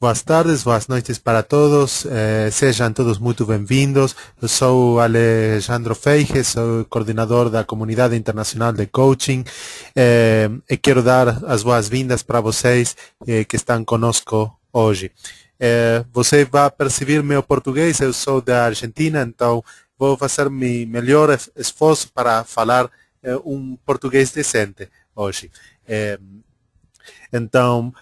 Boas tardes, boas noites para todos, sejam todos muito bem-vindos. Eu sou Alejandro Feige, sou coordenador da Comunidade Internacional de Coaching e quero dar as boas-vindas para vocês que estão conosco hoje. Você vai perceber meu português, eu sou da Argentina, então vou fazer meu melhor esforço para falar um português decente hoje. Então,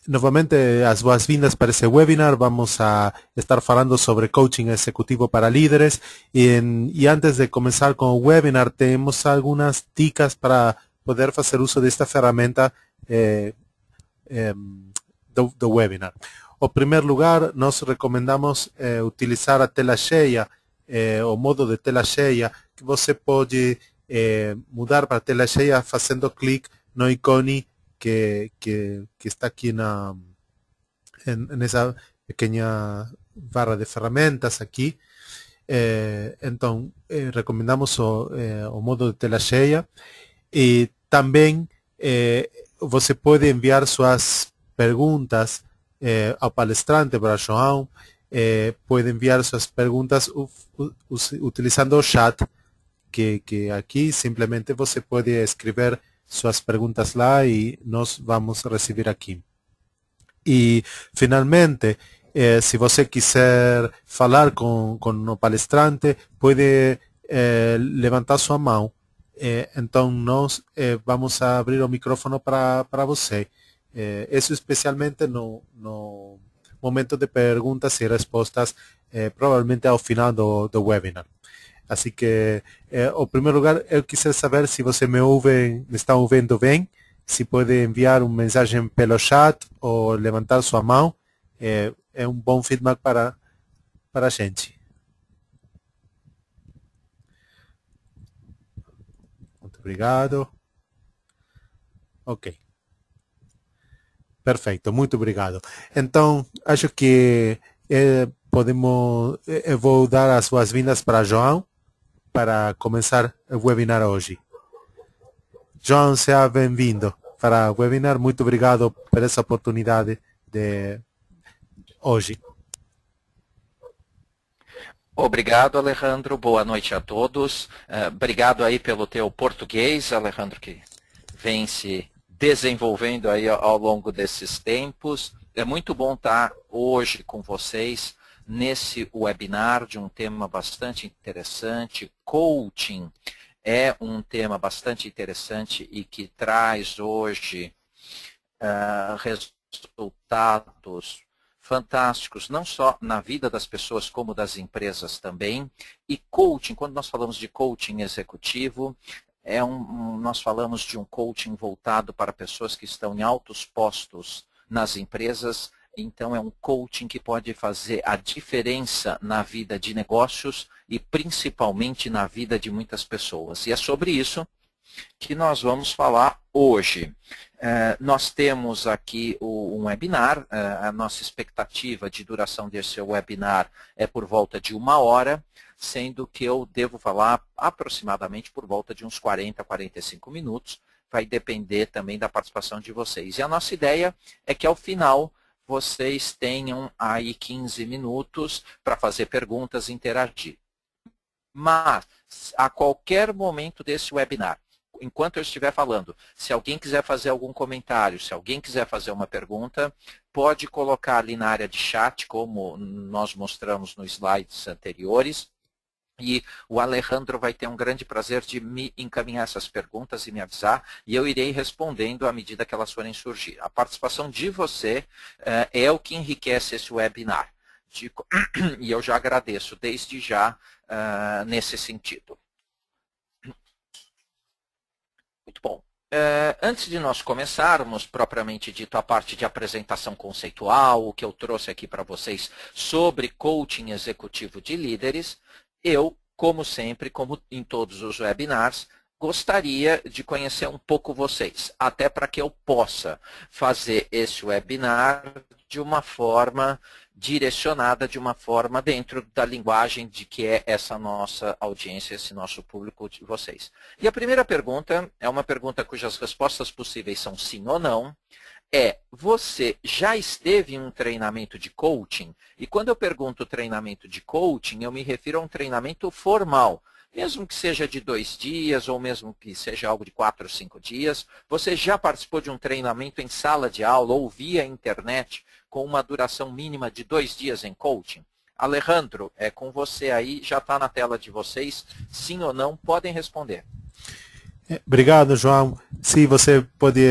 novamente, as boas-vindas para esse webinar. Vamos a estar falando sobre coaching executivo para líderes. E antes de começar com o webinar, temos algumas dicas para poder fazer uso desta ferramenta do webinar. Em primeiro lugar, nós recomendamos utilizar a tela cheia, o modo de tela cheia, que você pode mudar para a tela cheia fazendo clique no ícone que está aqui nessa pequena barra de ferramentas aqui. Então, recomendamos o modo de tela cheia e também você pode enviar suas perguntas ao palestrante, para João. Pode enviar suas perguntas utilizando o chat, que aqui simplesmente você pode escrever suas perguntas lá e nós vamos receber aqui. E, finalmente, se você quiser falar com o palestrante, pode levantar sua mão. Então, nós vamos abrir o microfone para você. Isso especialmente no momento de perguntas e respostas, provavelmente ao final do webinar. Assim que, em primeiro lugar, eu quisiera saber se você me está ouvindo bem, se pode enviar uma mensagem pelo chat ou levantar sua mão. É um bom feedback para a gente. Muito obrigado. Ok. Perfeito, muito obrigado. Então, acho que eu vou dar as boas-vindas para João, para começar o webinar hoje. João, seja bem-vindo para o webinar. Muito obrigado por essa oportunidade de hoje. Obrigado, Alejandro. Boa noite a todos. Obrigado aí pelo teu português, Alejandro, que vem se desenvolvendo aí ao longo desses tempos. É muito bom estar hoje com vocês nesse webinar de um tema bastante interessante. Coaching é um tema bastante interessante e que traz hoje resultados fantásticos, não só na vida das pessoas, como das empresas também. E coaching, quando nós falamos de coaching executivo, nós falamos de um coaching voltado para pessoas que estão em altos postos nas empresas. Então, é um coaching que pode fazer a diferença na vida de negócios e principalmente na vida de muitas pessoas. E é sobre isso que nós vamos falar hoje. Nós temos aqui um webinar. A nossa expectativa de duração desse webinar é por volta de 1 hora, sendo que eu devo falar aproximadamente por volta de uns 40 a 45 minutos. Vai depender também da participação de vocês. E a nossa ideia é que ao final vocês tenham aí 15 minutos para fazer perguntas e interagir. Mas, a qualquer momento desse webinar, enquanto eu estiver falando, se alguém quiser fazer algum comentário, se alguém quiser fazer uma pergunta, pode colocar ali na área de chat, como nós mostramos nos slides anteriores, e o Alejandro vai ter um grande prazer de me encaminhar essas perguntas e me avisar, e eu irei respondendo à medida que elas forem surgir. A participação de você é o que enriquece esse webinar. E eu já agradeço desde já nesse sentido. Muito bom. Antes de nós começarmos, propriamente dito, a parte de apresentação conceitual, o que eu trouxe aqui para vocês sobre coaching executivo de líderes, eu, como sempre, como em todos os webinars, gostaria de conhecer um pouco vocês, até para que eu possa fazer esse webinar de uma forma direcionada, de uma forma dentro da linguagem de que é essa nossa audiência, esse nosso público de vocês. E a primeira pergunta é uma pergunta cujas respostas possíveis são sim ou não. você já esteve em um treinamento de coaching? E quando eu pergunto treinamento de coaching, eu me refiro a um treinamento formal. Mesmo que seja de 2 dias, ou mesmo que seja algo de 4 ou 5 dias, você já participou de um treinamento em sala de aula ou via internet com uma duração mínima de 2 dias em coaching? Alejandro, é com você aí, já está na tela de vocês. Sim ou não, podem responder. Obrigado, João. Se você pode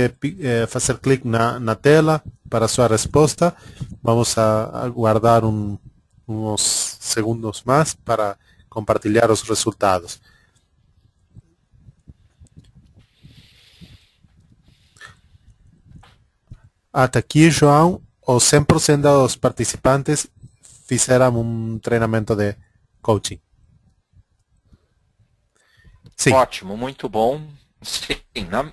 fazer clique na tela para a sua resposta, vamos a aguardar uns segundos mais para compartilhar os resultados. Até aqui, João, os 100% dos participantes fizeram um treinamento de coaching. Sim. Ótimo, muito bom. Sim,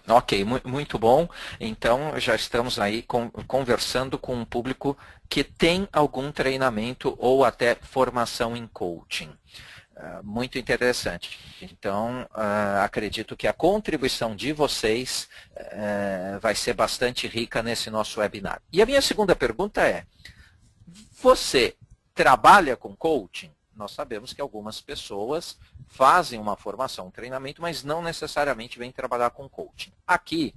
ok, muito bom. Então, já estamos aí conversando com um público que tem algum treinamento ou até formação em coaching. Muito interessante. Então, acredito que a contribuição de vocês vai ser bastante rica nesse nosso webinar. E a minha segunda pergunta é, você trabalha com coaching? Nós sabemos que algumas pessoas fazem uma formação, um treinamento, mas não necessariamente vêm trabalhar com coaching. Aqui,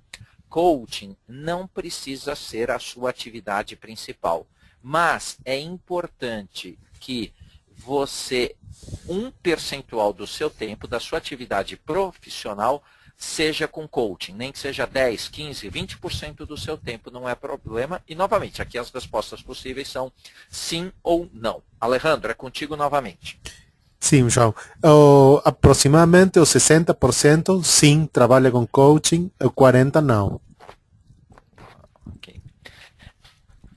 coaching não precisa ser a sua atividade principal, mas é importante que você, um percentual do seu tempo, da sua atividade profissional, seja com coaching, nem que seja 10, 15, 20% do seu tempo, não é problema. E, novamente, aqui as respostas possíveis são sim ou não. Alejandro, é contigo novamente. Sim, João. Aproximadamente os 60% sim trabalha com coaching, o 40% não. Okay.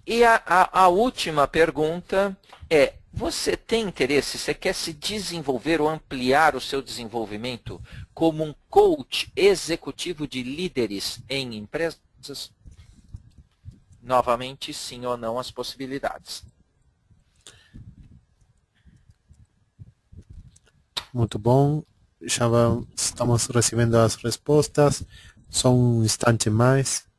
E a última pergunta é, você tem interesse, você quer se desenvolver ou ampliar o seu desenvolvimento como um coach executivo de líderes em empresas? Novamente, sim ou não as possibilidades. Muito bom. Já estamos recebendo as respostas. Só um instante mais.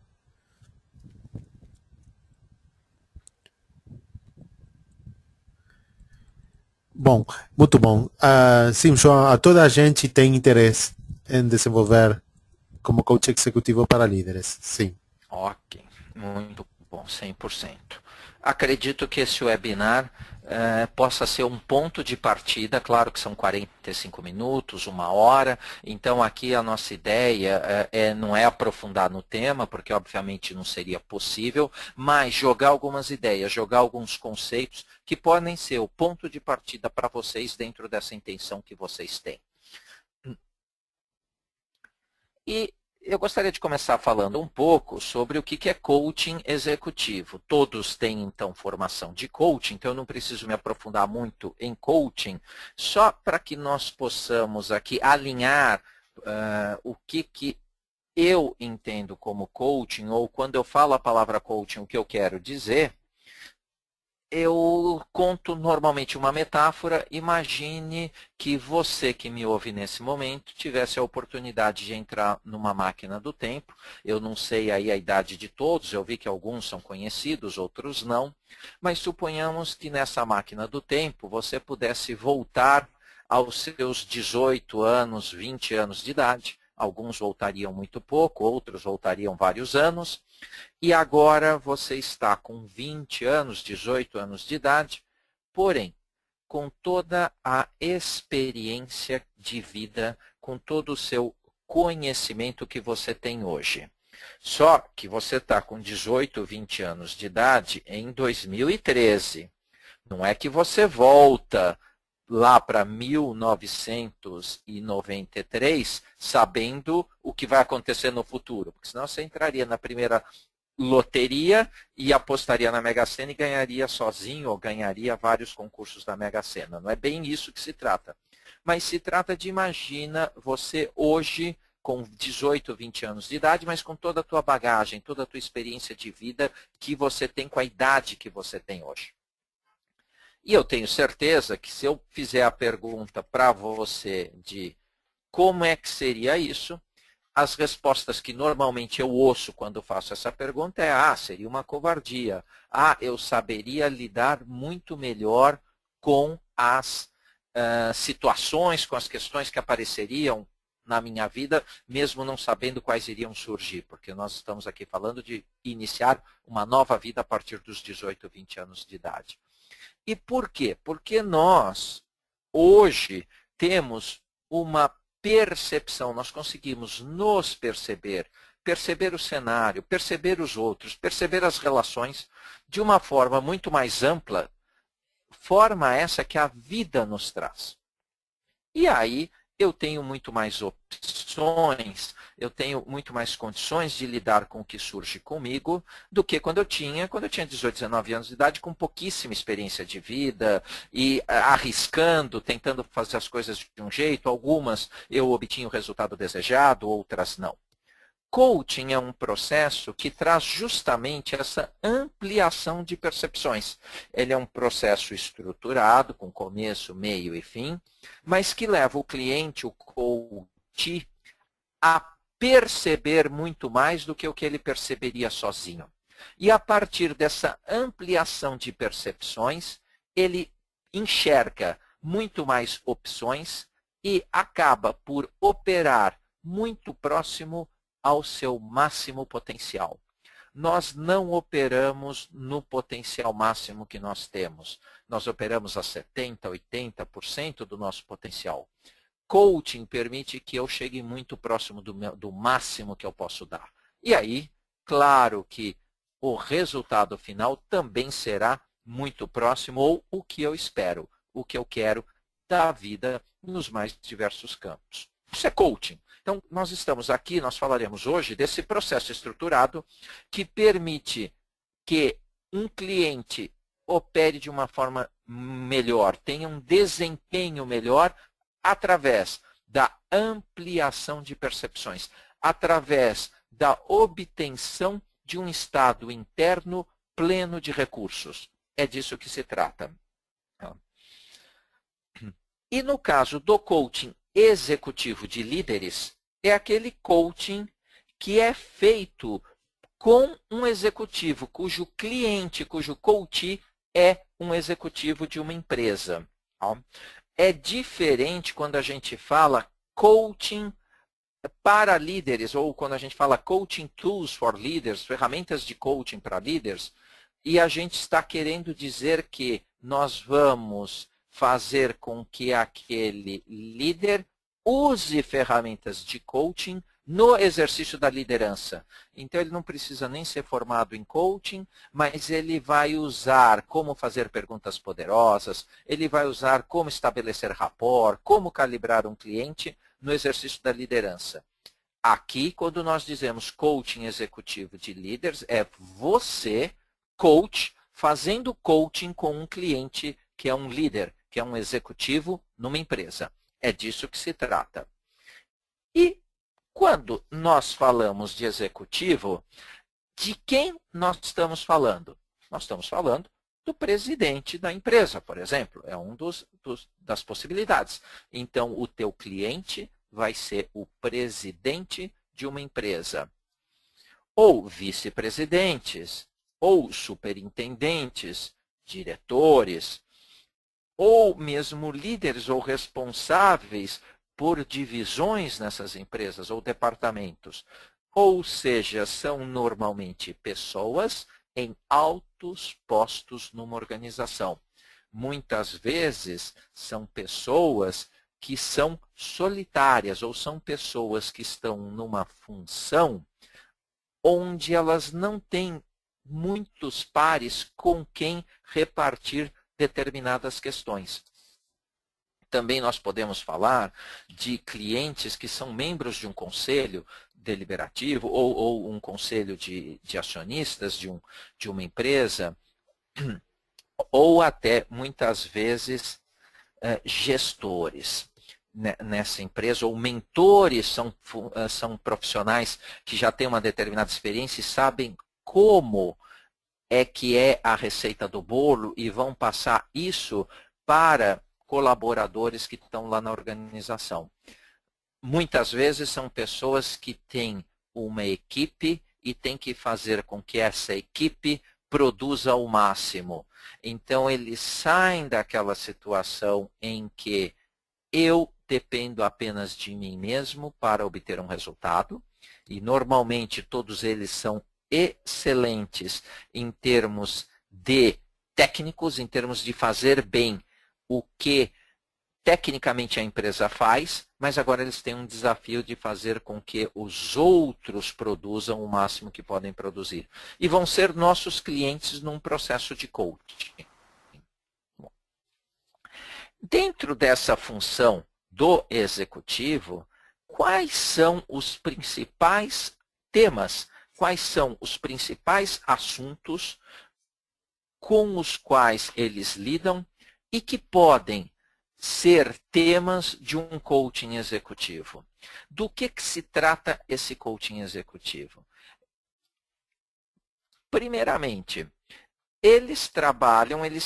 Bom, muito bom. Sim, João, a toda a gente tem interesse em desenvolver como coach executivo para líderes. Sim. Ok, muito bom, 100%. Acredito que esse webinar possa ser um ponto de partida, claro que são 45 minutos, 1 hora, então aqui a nossa ideia não é aprofundar no tema, porque obviamente não seria possível, mas jogar algumas ideias, jogar alguns conceitos que podem ser o ponto de partida para vocês dentro dessa intenção que vocês têm. E eu gostaria de começar falando um pouco sobre o que é coaching executivo. Todos têm, então, formação de coaching, então eu não preciso me aprofundar muito em coaching, só para que nós possamos aqui alinhar o que eu entendo como coaching, ou quando eu falo a palavra coaching, o que eu quero dizer. Eu conto normalmente uma metáfora. Imagine que você que me ouve nesse momento tivesse a oportunidade de entrar numa máquina do tempo. Eu não sei aí a idade de todos, eu vi que alguns são conhecidos, outros não. Mas suponhamos que nessa máquina do tempo você pudesse voltar aos seus 18 anos, 20 anos de idade. Alguns voltariam muito pouco, outros voltariam vários anos. E agora você está com 20 anos, 18 anos de idade, porém, com toda a experiência de vida, com todo o seu conhecimento que você tem hoje. Só que você está com 18, 20 anos de idade em 2013. Não é que você volta lá para 1993 sabendo o que vai acontecer no futuro, porque senão você entraria na primeira loteria e apostaria na Mega Sena e ganharia sozinho ou ganharia vários concursos da Mega Sena. Não é bem isso que se trata. Mas se trata de, imagina, você hoje com 18, 20 anos de idade, mas com toda a tua bagagem, toda a tua experiência de vida que você tem com a idade que você tem hoje. E eu tenho certeza que se eu fizer a pergunta para você de como é que seria isso, as respostas que normalmente eu ouço quando faço essa pergunta é: seria uma covardia. Eu saberia lidar muito melhor com as situações, com as questões que apareceriam na minha vida, mesmo não sabendo quais iriam surgir, porque nós estamos aqui falando de iniciar uma nova vida a partir dos 18, 20 anos de idade. E por quê? Porque nós, hoje, temos uma percepção, nós conseguimos nos perceber, perceber o cenário, perceber os outros, perceber as relações de uma forma muito mais ampla, forma essa que a vida nos traz. E aí eu tenho muito mais opções, eu tenho muito mais condições de lidar com o que surge comigo do que quando eu tinha 18, 19 anos de idade, com pouquíssima experiência de vida e arriscando, tentando fazer as coisas de um jeito. Algumas eu obtinha o resultado desejado, outras não. Coaching é um processo que traz justamente essa ampliação de percepções. Ele é um processo estruturado, com começo, meio e fim, mas que leva o cliente, o coach, a perceber muito mais do que o que ele perceberia sozinho. E a partir dessa ampliação de percepções, ele enxerga muito mais opções e acaba por operar muito próximo ao seu máximo potencial. Nós não operamos no potencial máximo que nós temos. Nós operamos a 70%, 80% do nosso potencial. Coaching permite que eu chegue muito próximo do máximo que eu posso dar. E aí, claro que o resultado final também será muito próximo, ou o que eu espero, o que eu quero da vida nos mais diversos campos. Isso é coaching. Então, nós estamos aqui, nós falaremos hoje desse processo estruturado que permite que um cliente opere de uma forma melhor, tenha um desempenho melhor através da ampliação de percepções, através da obtenção de um estado interno pleno de recursos. É disso que se trata. E no caso do coaching executivo de líderes, é aquele coaching que é feito com um executivo cujo cliente, cujo coach é um executivo de uma empresa. É diferente quando a gente fala coaching para líderes, ou quando a gente fala coaching tools for leaders, ferramentas de coaching para líderes, e a gente está querendo dizer que nós vamos fazer com que aquele líder use ferramentas de coaching no exercício da liderança. Então, ele não precisa nem ser formado em coaching, mas ele vai usar como fazer perguntas poderosas, ele vai usar como estabelecer rapport, como calibrar um cliente no exercício da liderança. Aqui, quando nós dizemos coaching executivo de líderes, é você, coach, fazendo coaching com um cliente que é um líder, que é um executivo numa empresa. É disso que se trata. E quando nós falamos de executivo, de quem nós estamos falando? Nós estamos falando do presidente da empresa, por exemplo. É um das possibilidades. Então, o teu cliente vai ser o presidente de uma empresa. Ou vice-presidentes, ou superintendentes, diretores, ou mesmo líderes ou responsáveis por divisões nessas empresas ou departamentos. Ou seja, são normalmente pessoas em altos postos numa organização. Muitas vezes são pessoas que são solitárias ou são pessoas que estão numa função onde elas não têm muitos pares com quem repartir determinadas questões. Também nós podemos falar de clientes que são membros de um conselho deliberativo ou um conselho de acionistas de uma empresa, ou até, muitas vezes, gestores nessa empresa, ou mentores, são profissionais que já têm uma determinada experiência e sabem como é que é a receita do bolo e vão passar isso para colaboradores que estão lá na organização. muitas vezes são pessoas que têm uma equipe e têm que fazer com que essa equipe produza o máximo. Então, eles saem daquela situação em que eu dependo apenas de mim mesmo para obter um resultado, e normalmente todos eles são excelentes em termos de técnicos, em termos de fazer bem o que tecnicamente a empresa faz, mas agora eles têm um desafio de fazer com que os outros produzam o máximo que podem produzir. E vão ser nossos clientes num processo de coaching. Dentro dessa função do executivo, quais são os principais temas, quais são os principais assuntos com os quais eles lidam e que podem ser temas de um coaching executivo? Do que se trata esse coaching executivo? Primeiramente, eles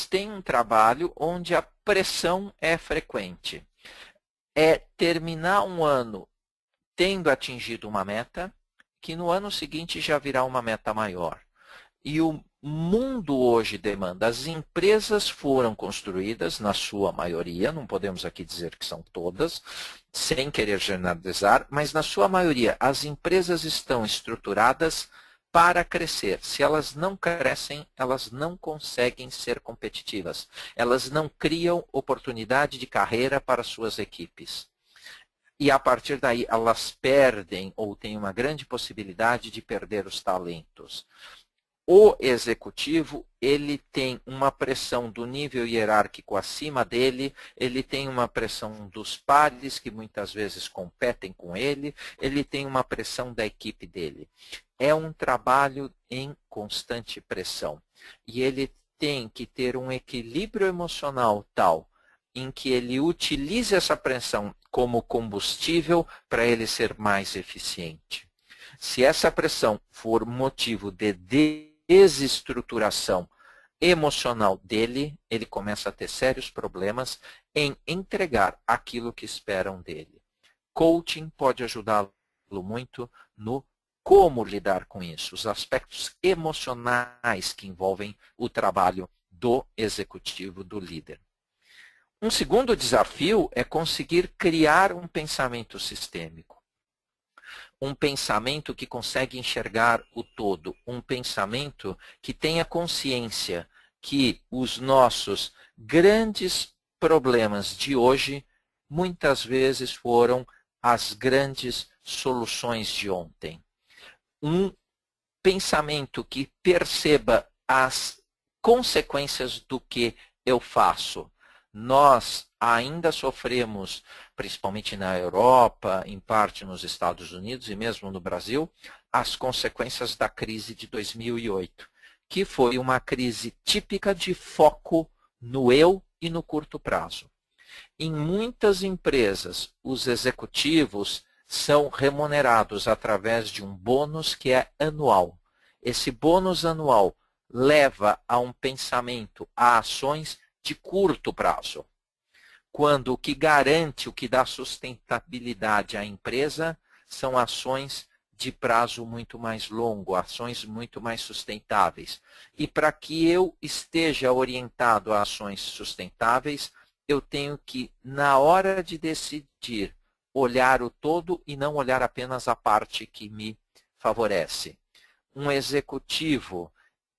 têm um trabalho onde a pressão é frequente. É terminar um ano tendo atingido uma meta, que no ano seguinte já virá uma meta maior. E o mundo hoje demanda. As empresas foram construídas, na sua maioria, não podemos aqui dizer que são todas, sem querer generalizar, mas na sua maioria as empresas estão estruturadas para crescer. Se elas não crescem, elas não conseguem ser competitivas. Elas não criam oportunidade de carreira para suas equipes. E a partir daí elas perdem ou têm uma grande possibilidade de perder os talentos. O executivo, ele tem uma pressão do nível hierárquico acima dele, ele tem uma pressão dos pares que muitas vezes competem com ele tem uma pressão da equipe dele. É um trabalho em constante pressão. E ele tem que ter um equilíbrio emocional tal em que ele utilize essa pressão como combustível para ele ser mais eficiente. Se essa pressão for motivo de desestruturação emocional dele, ele começa a ter sérios problemas em entregar aquilo que esperam dele. Coaching pode ajudá-lo muito no como lidar com isso, os aspectos emocionais que envolvem o trabalho do executivo, do líder. Um segundo desafio é conseguir criar um pensamento sistêmico. Um pensamento que consegue enxergar o todo, um pensamento que tenha consciência que os nossos grandes problemas de hoje muitas vezes foram as grandes soluções de ontem. Um pensamento que perceba as consequências do que eu faço. Nós ainda sofremos, principalmente na Europa, em parte nos Estados Unidos e mesmo no Brasil, as consequências da crise de 2008, que foi uma crise típica de foco no eu e no curto prazo. Em muitas empresas, os executivos são remunerados através de um bônus que é anual. Esse bônus anual leva a um pensamento, a ações de curto prazo, quando o que garante, o que dá sustentabilidade à empresa são ações de prazo muito mais longo, ações muito mais sustentáveis. E para que eu esteja orientado a ações sustentáveis, eu tenho que, na hora de decidir, olhar o todo e não olhar apenas a parte que me favorece. Um executivo,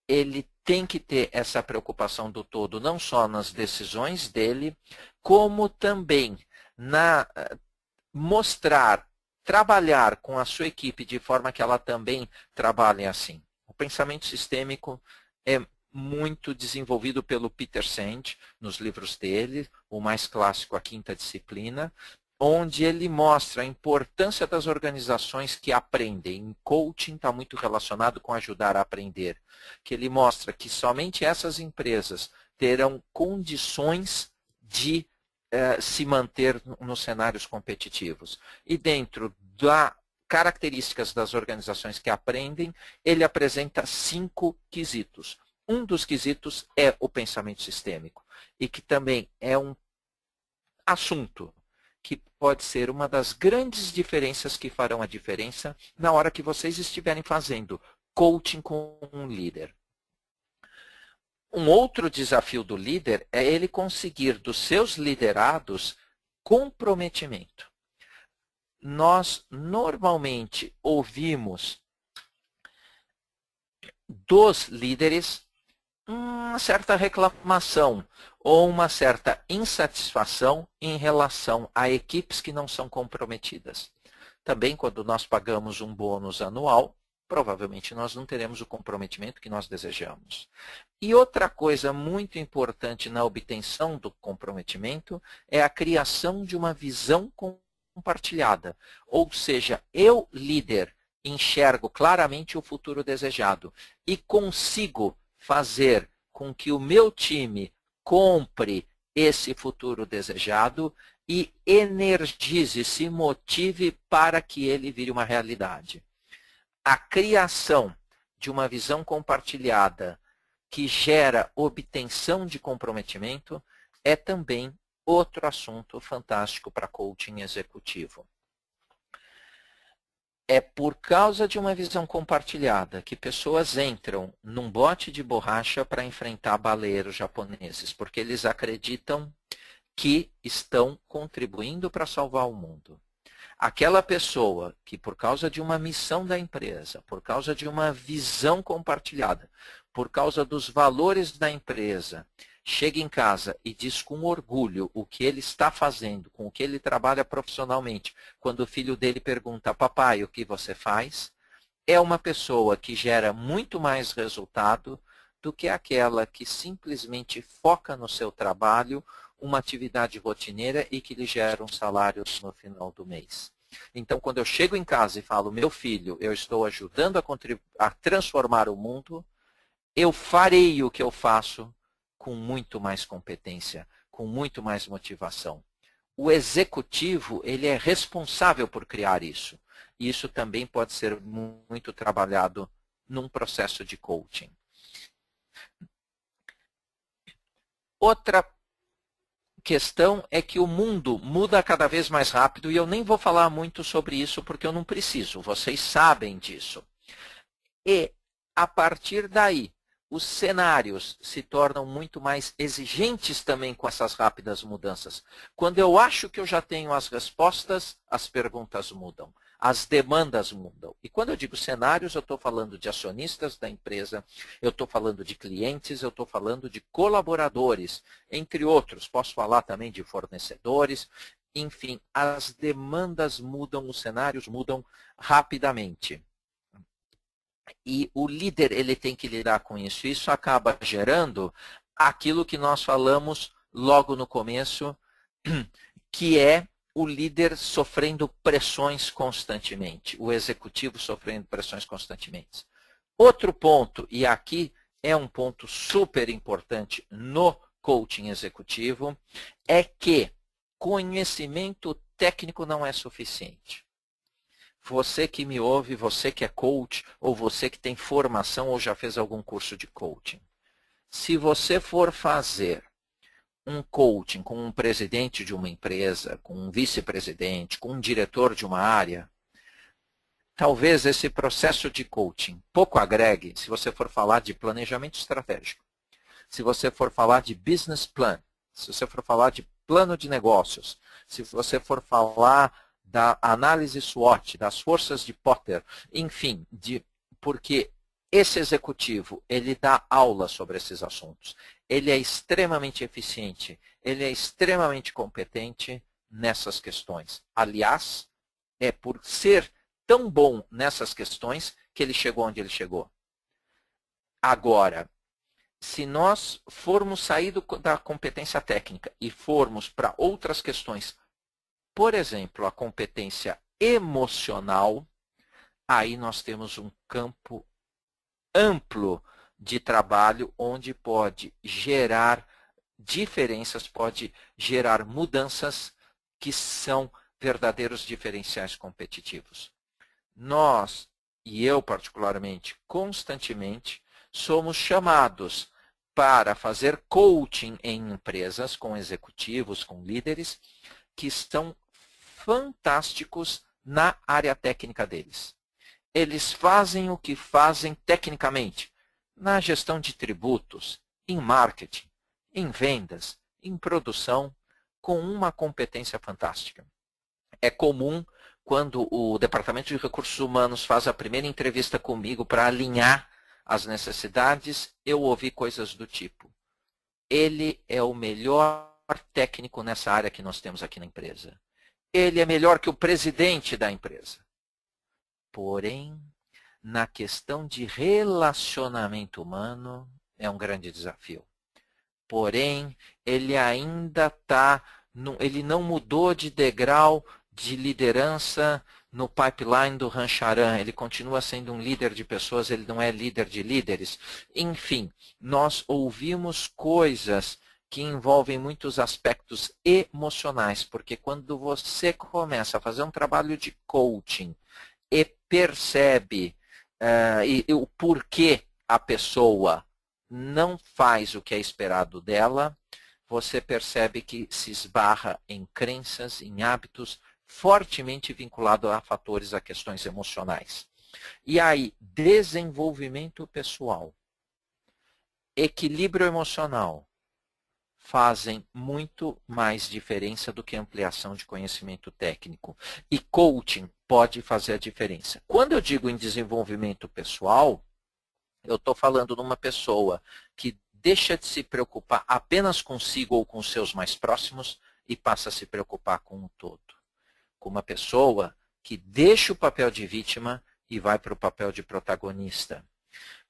ele tem que ter essa preocupação do todo, não só nas decisões dele, como também na trabalhar com a sua equipe de forma que ela também trabalhe assim. O pensamento sistêmico é muito desenvolvido pelo Peter Senge, nos livros dele, o mais clássico, A Quinta Disciplina, onde ele mostra a importância das organizações que aprendem. Em coaching está muito relacionado com ajudar a aprender, que ele mostra que somente essas empresas terão condições de se manter nos cenários competitivos. E dentro das características das organizações que aprendem, ele apresenta 5 quesitos. Um dos quesitos é o pensamento sistêmico, e que também é um assunto que pode ser uma das grandes diferenças que farão a diferença na hora que vocês estiverem fazendo coaching com um líder. Um outro desafio do líder é ele conseguir dos seus liderados comprometimento. Nós normalmente ouvimos dos líderes uma certa reclamação ou uma certa insatisfação em relação a equipes que não são comprometidas. Também, quando nós pagamos um bônus anual, provavelmente nós não teremos o comprometimento que nós desejamos. E outra coisa muito importante na obtenção do comprometimento é a criação de uma visão compartilhada. Ou seja, eu, líder, enxergo claramente o futuro desejado e consigo fazer com que o meu time compre esse futuro desejado e energize, se motive para que ele vire uma realidade. A criação de uma visão compartilhada que gera obtenção de comprometimento é também outro assunto fantástico para coaching executivo. É por causa de uma visão compartilhada que pessoas entram num bote de borracha para enfrentar baleeiros japoneses, porque eles acreditam que estão contribuindo para salvar o mundo. Aquela pessoa que, por causa de uma missão da empresa, por causa de uma visão compartilhada, por causa dos valores da empresa, chega em casa e diz com orgulho o que ele está fazendo, com o que ele trabalha profissionalmente, quando o filho dele pergunta, papai, o que você faz? É uma pessoa que gera muito mais resultado do que aquela que simplesmente foca no seu trabalho, uma atividade rotineira e que lhe gera um salário no final do mês. Então, quando eu chego em casa e falo, meu filho, eu estou ajudando a transformar o mundo, eu farei o que eu faço com muito mais competência, com muito mais motivação. O executivo, ele é responsável por criar isso. E isso também pode ser muito trabalhado num processo de coaching. Outra questão é que o mundo muda cada vez mais rápido e eu nem vou falar muito sobre isso porque eu não preciso, vocês sabem disso. E, a partir daí, os cenários se tornam muito mais exigentes também com essas rápidas mudanças. Quando eu acho que eu já tenho as respostas, as perguntas mudam, as demandas mudam. E quando eu digo cenários, eu estou falando de acionistas da empresa, eu estou falando de clientes, eu estou falando de colaboradores, entre outros. Posso falar também de fornecedores. Enfim, as demandas mudam, os cenários mudam rapidamente. E o líder ele tem que lidar com isso. Isso acaba gerando aquilo que nós falamos logo no começo, que é o líder sofrendo pressões constantemente, o executivo sofrendo pressões constantemente. Outro ponto, e aqui é um ponto super importante no coaching executivo, é que conhecimento técnico não é suficiente. Você que me ouve, você que é coach, ou você que tem formação ou já fez algum curso de coaching. Se você for fazer um coaching com um presidente de uma empresa, com um vice-presidente, com um diretor de uma área, talvez esse processo de coaching pouco agregue se você for falar de planejamento estratégico, se você for falar de business plan, se você for falar de plano de negócios, se você for falar da análise SWOT, das forças de Potter, enfim, porque esse executivo, ele dá aula sobre esses assuntos. Ele é extremamente eficiente, ele é extremamente competente nessas questões. Aliás, é por ser tão bom nessas questões que ele chegou onde ele chegou. Agora, se nós formos sair da competência técnica e formos para outras questões, por exemplo, a competência emocional, aí nós temos um campo amplo de trabalho onde pode gerar diferenças, pode gerar mudanças que são verdadeiros diferenciais competitivos. Nós, e eu particularmente, constantemente, somos chamados para fazer coaching em empresas com executivos, com líderes, que estão fantásticos na área técnica deles. Eles fazem o que fazem tecnicamente, na gestão de tributos, em marketing, em vendas, em produção, com uma competência fantástica. É comum, quando o Departamento de Recursos Humanos faz a primeira entrevista comigo para alinhar as necessidades, eu ouvi coisas do tipo: ele é o melhor técnico nessa área que nós temos aqui na empresa. Ele é melhor que o presidente da empresa. Porém, na questão de relacionamento humano, é um grande desafio. Porém, ele ainda ele não mudou de degrau de liderança no pipeline do Rancharan. Ele continua sendo um líder de pessoas, ele não é líder de líderes. Enfim, nós ouvimos coisas que envolvem muitos aspectos emocionais, porque quando você começa a fazer um trabalho de coaching e percebe o porquê a pessoa não faz o que é esperado dela, você percebe que se esbarra em crenças, em hábitos fortemente vinculados a fatores, a questões emocionais. E aí, desenvolvimento pessoal, equilíbrio emocional, fazem muito mais diferença do que ampliação de conhecimento técnico. E coaching pode fazer a diferença. Quando eu digo em desenvolvimento pessoal, eu estou falando de uma pessoa que deixa de se preocupar apenas consigo ou com seus mais próximos e passa a se preocupar com o todo. Com uma pessoa que deixa o papel de vítima e vai para o papel de protagonista.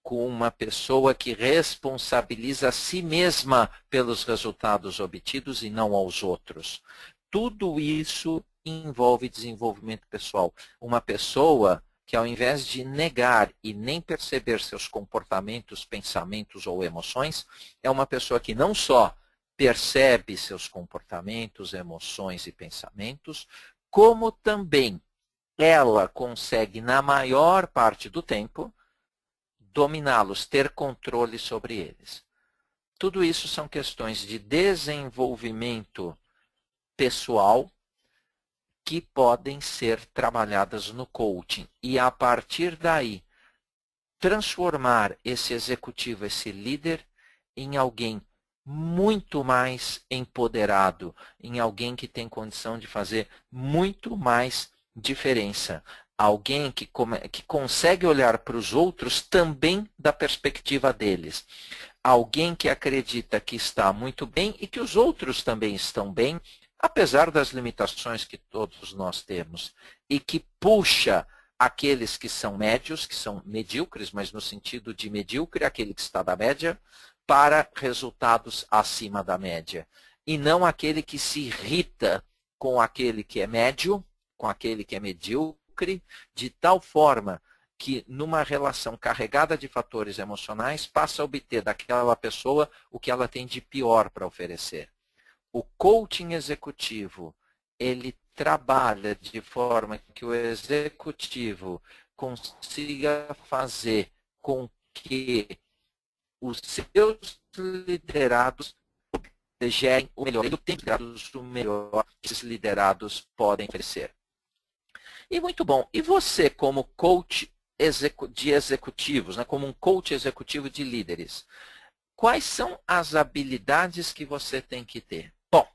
Com uma pessoa que responsabiliza a si mesma pelos resultados obtidos e não aos outros. Tudo isso envolve desenvolvimento pessoal. Uma pessoa que, ao invés de negar e nem perceber seus comportamentos, pensamentos ou emoções, é uma pessoa que não só percebe seus comportamentos, emoções e pensamentos, como também ela consegue, na maior parte do tempo, dominá-los, ter controle sobre eles. Tudo isso são questões de desenvolvimento pessoal que podem ser trabalhadas no coaching. E, a partir daí, transformar esse executivo, esse líder, em alguém muito mais empoderado, em alguém que tem condição de fazer muito mais diferença. Alguém que consegue olhar para os outros também da perspectiva deles. Alguém que acredita que está muito bem e que os outros também estão bem, apesar das limitações que todos nós temos. E que puxa aqueles que são médios, que são medíocres, mas no sentido de medíocre, aquele que está da média, para resultados acima da média. E não aquele que se irrita com aquele que é médio, com aquele que é medíocre, de tal forma que, numa relação carregada de fatores emocionais, passa a obter daquela pessoa o que ela tem de pior para oferecer. O coaching executivo, ele trabalha de forma que o executivo consiga fazer com que os seus liderados gerem o melhor, ele tem liderados o melhor que esses liderados podem oferecer. E muito bom. E você, como coach de executivos, né, como um coach executivo de líderes, quais são as habilidades que você tem que ter? Bom,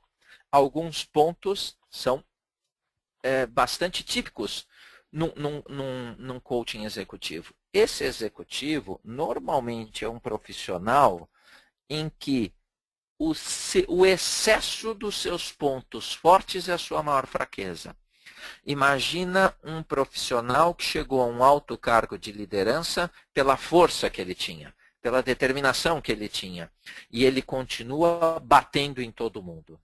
alguns pontos são bastante típicos num coaching executivo. Esse executivo normalmente é um profissional em que o excesso dos seus pontos fortes é a sua maior fraqueza. Imagina um profissional que chegou a um alto cargo de liderança pela força que ele tinha, pela determinação que ele tinha. E ele continua batendo em todo mundo.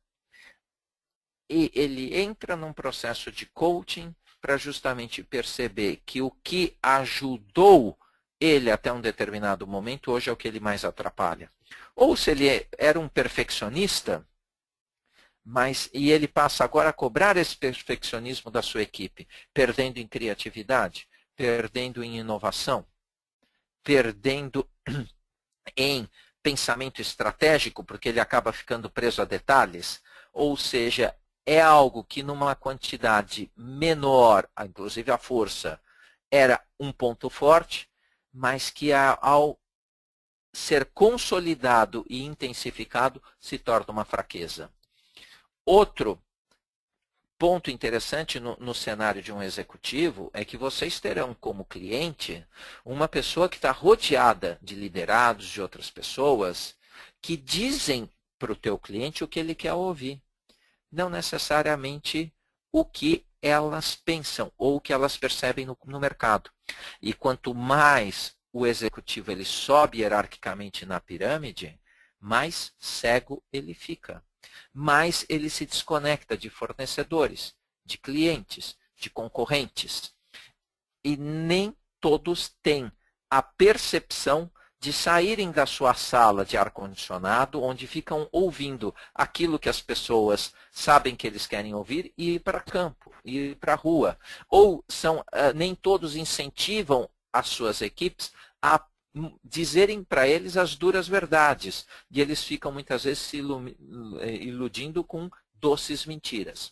E ele entra num processo de coaching para justamente perceber que o que ajudou ele até um determinado momento, hoje é o que ele mais atrapalha. Ou se ele era um perfeccionista, e ele passa agora a cobrar esse perfeccionismo da sua equipe, perdendo em criatividade, perdendo em inovação, perdendo em pensamento estratégico, porque ele acaba ficando preso a detalhes. Ou seja, é algo que numa quantidade menor, inclusive a força, era um ponto forte, mas que ao ser consolidado e intensificado se torna uma fraqueza. Outro ponto interessante no cenário de um executivo é que vocês terão como cliente uma pessoa que está rodeada de liderados, de outras pessoas, que dizem para o teu cliente o que ele quer ouvir. Não necessariamente o que elas pensam ou o que elas percebem no mercado. E quanto mais o executivo ele sobe hierarquicamente na pirâmide, mais cego ele fica. Mais ele se desconecta de fornecedores, de clientes, de concorrentes. E nem todos têm a percepção de saírem da sua sala de ar-condicionado, onde ficam ouvindo aquilo que as pessoas sabem que eles querem ouvir, e ir para campo, ir para a rua. Ou nem todos incentivam as suas equipes a dizerem para eles as duras verdades, e eles ficam muitas vezes se iludindo com doces mentiras.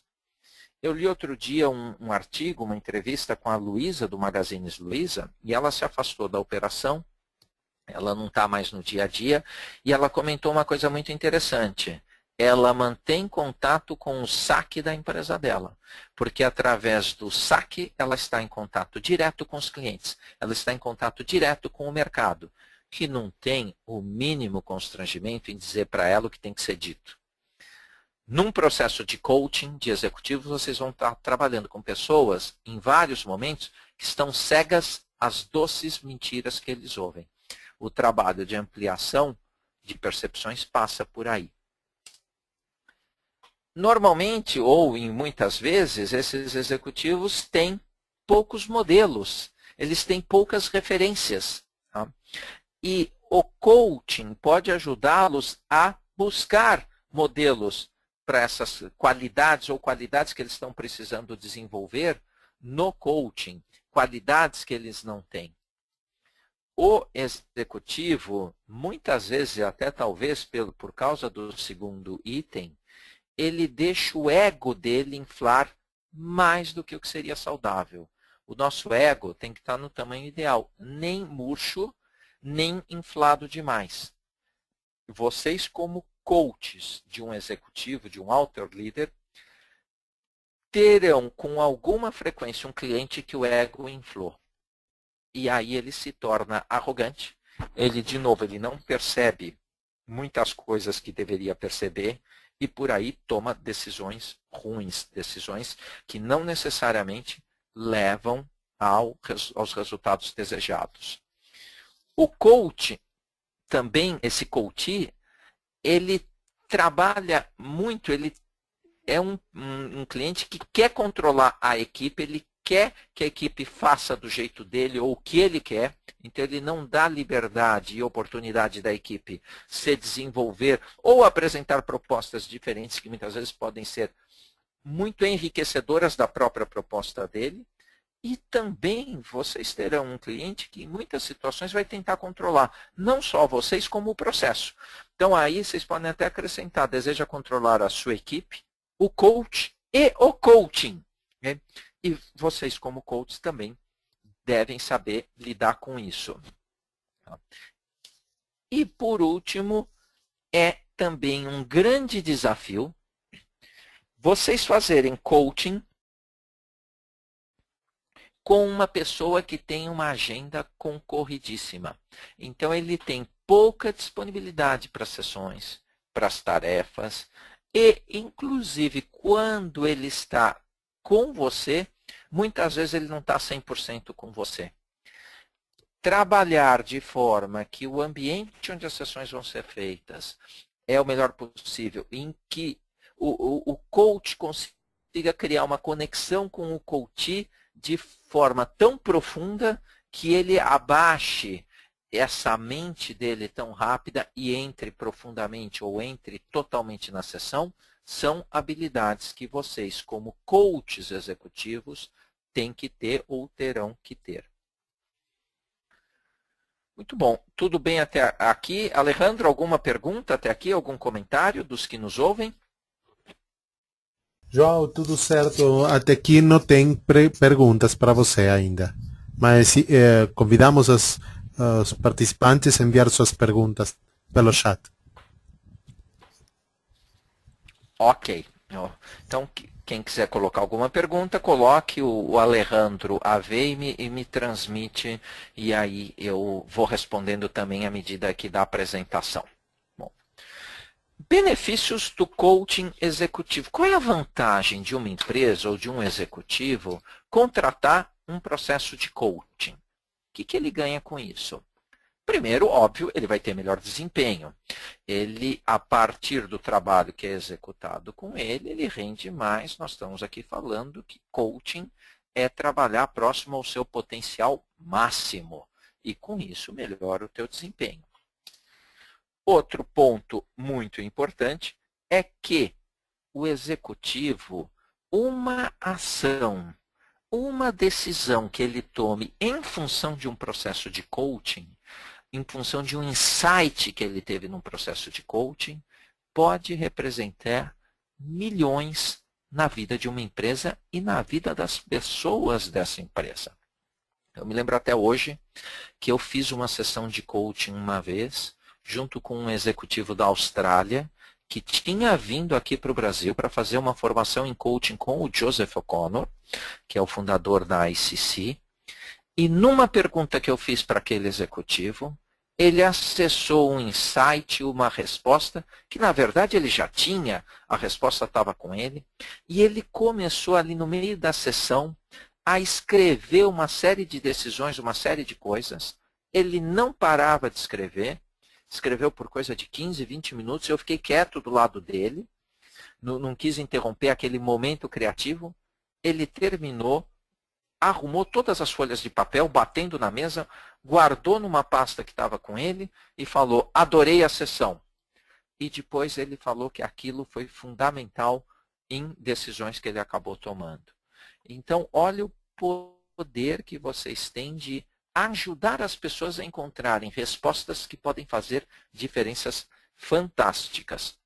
Eu li outro dia um artigo, uma entrevista com a Luísa, do Magazine Luiza, e ela se afastou da operação, ela não está mais no dia a dia, e ela comentou uma coisa muito interessante. Ela mantém contato com o saque da empresa dela, porque através do saque ela está em contato direto com os clientes, ela está em contato direto com o mercado, que não tem o mínimo constrangimento em dizer para ela o que tem que ser dito. Num processo de coaching de executivos, vocês vão estar trabalhando com pessoas, em vários momentos, que estão cegas às doces mentiras que eles ouvem. O trabalho de ampliação de percepções passa por aí. Normalmente, ou em muitas vezes, esses executivos têm poucos modelos, eles têm poucas referências. Tá? E o coaching pode ajudá-los a buscar modelos para essas qualidades ou qualidades que eles estão precisando desenvolver no coaching, qualidades que eles não têm. O executivo, muitas vezes, até talvez por causa do segundo item, ele deixa o ego dele inflar mais do que o que seria saudável. O nosso ego tem que estar no tamanho ideal, nem murcho, nem inflado demais. Vocês, como coaches de um executivo, de um outer leader, terão com alguma frequência um cliente que o ego inflou. E aí ele se torna arrogante. Ele, de novo, ele não percebe muitas coisas que deveria perceber e por aí toma decisões ruins, decisões que não necessariamente levam aos resultados desejados. O coach, também, esse coach, ele trabalha muito, ele é um cliente que quer controlar a equipe, ele quer que a equipe faça do jeito dele ou o que ele quer, então ele não dá liberdade e oportunidade da equipe se desenvolver ou apresentar propostas diferentes que muitas vezes podem ser muito enriquecedoras da própria proposta dele. E também vocês terão um cliente que em muitas situações vai tentar controlar, não só vocês, como o processo. Então aí vocês podem até acrescentar, deseja controlar a sua equipe, o coach e o coaching. Né? E vocês, como coaches, também devem saber lidar com isso. E, por último, é também um grande desafio vocês fazerem coaching com uma pessoa que tem uma agenda concorridíssima. Então, ele tem pouca disponibilidade para as sessões, para as tarefas, e, inclusive, quando ele está com você, muitas vezes ele não está 100% com você. Trabalhar de forma que o ambiente onde as sessões vão ser feitas é o melhor possível, em que o coach consiga criar uma conexão com o coachee de forma tão profunda que ele abaixe essa mente dele tão rápida e entre profundamente ou entre totalmente na sessão, são habilidades que vocês, como coaches executivos, têm que ter ou terão que ter. Muito bom. Tudo bem até aqui? Alejandro, alguma pergunta até aqui? Algum comentário dos que nos ouvem? João, tudo certo. Até aqui não tem perguntas para você ainda. Mas convidamos os participantes a enviar suas perguntas pelo chat. Ok. Então, quem quiser colocar alguma pergunta, coloque o Alejandro AV e me transmite, e aí eu vou respondendo também à medida aqui da apresentação. Bom, benefícios do coaching executivo. Qual é a vantagem de uma empresa ou de um executivo contratar um processo de coaching? O que ele ganha com isso? Primeiro, óbvio, ele vai ter melhor desempenho. Ele, a partir do trabalho que é executado com ele, ele rende mais. Nós estamos aqui falando que coaching é trabalhar próximo ao seu potencial máximo. E com isso, melhora o teu desempenho. Outro ponto muito importante é que o executivo, uma ação, uma decisão que ele tome em função de um processo de coaching, em função de um insight que ele teve num processo de coaching, pode representar milhões na vida de uma empresa e na vida das pessoas dessa empresa. Eu me lembro até hoje que eu fiz uma sessão de coaching uma vez, junto com um executivo da Austrália, que tinha vindo aqui para o Brasil para fazer uma formação em coaching com o Joseph O'Connor, que é o fundador da ICC, e numa pergunta que eu fiz para aquele executivo, ele acessou um insight, uma resposta, que na verdade ele já tinha, a resposta estava com ele, e ele começou ali no meio da sessão a escrever uma série de decisões, uma série de coisas. Ele não parava de escrever, escreveu por coisa de 15, 20 minutos, eu fiquei quieto do lado dele, não quis interromper aquele momento criativo. Ele terminou, arrumou todas as folhas de papel, batendo na mesa, guardou numa pasta que estava com ele e falou: adorei a sessão. E depois ele falou que aquilo foi fundamental em decisões que ele acabou tomando. Então, olha o poder que vocês têm de ajudar as pessoas a encontrarem respostas que podem fazer diferenças fantásticas.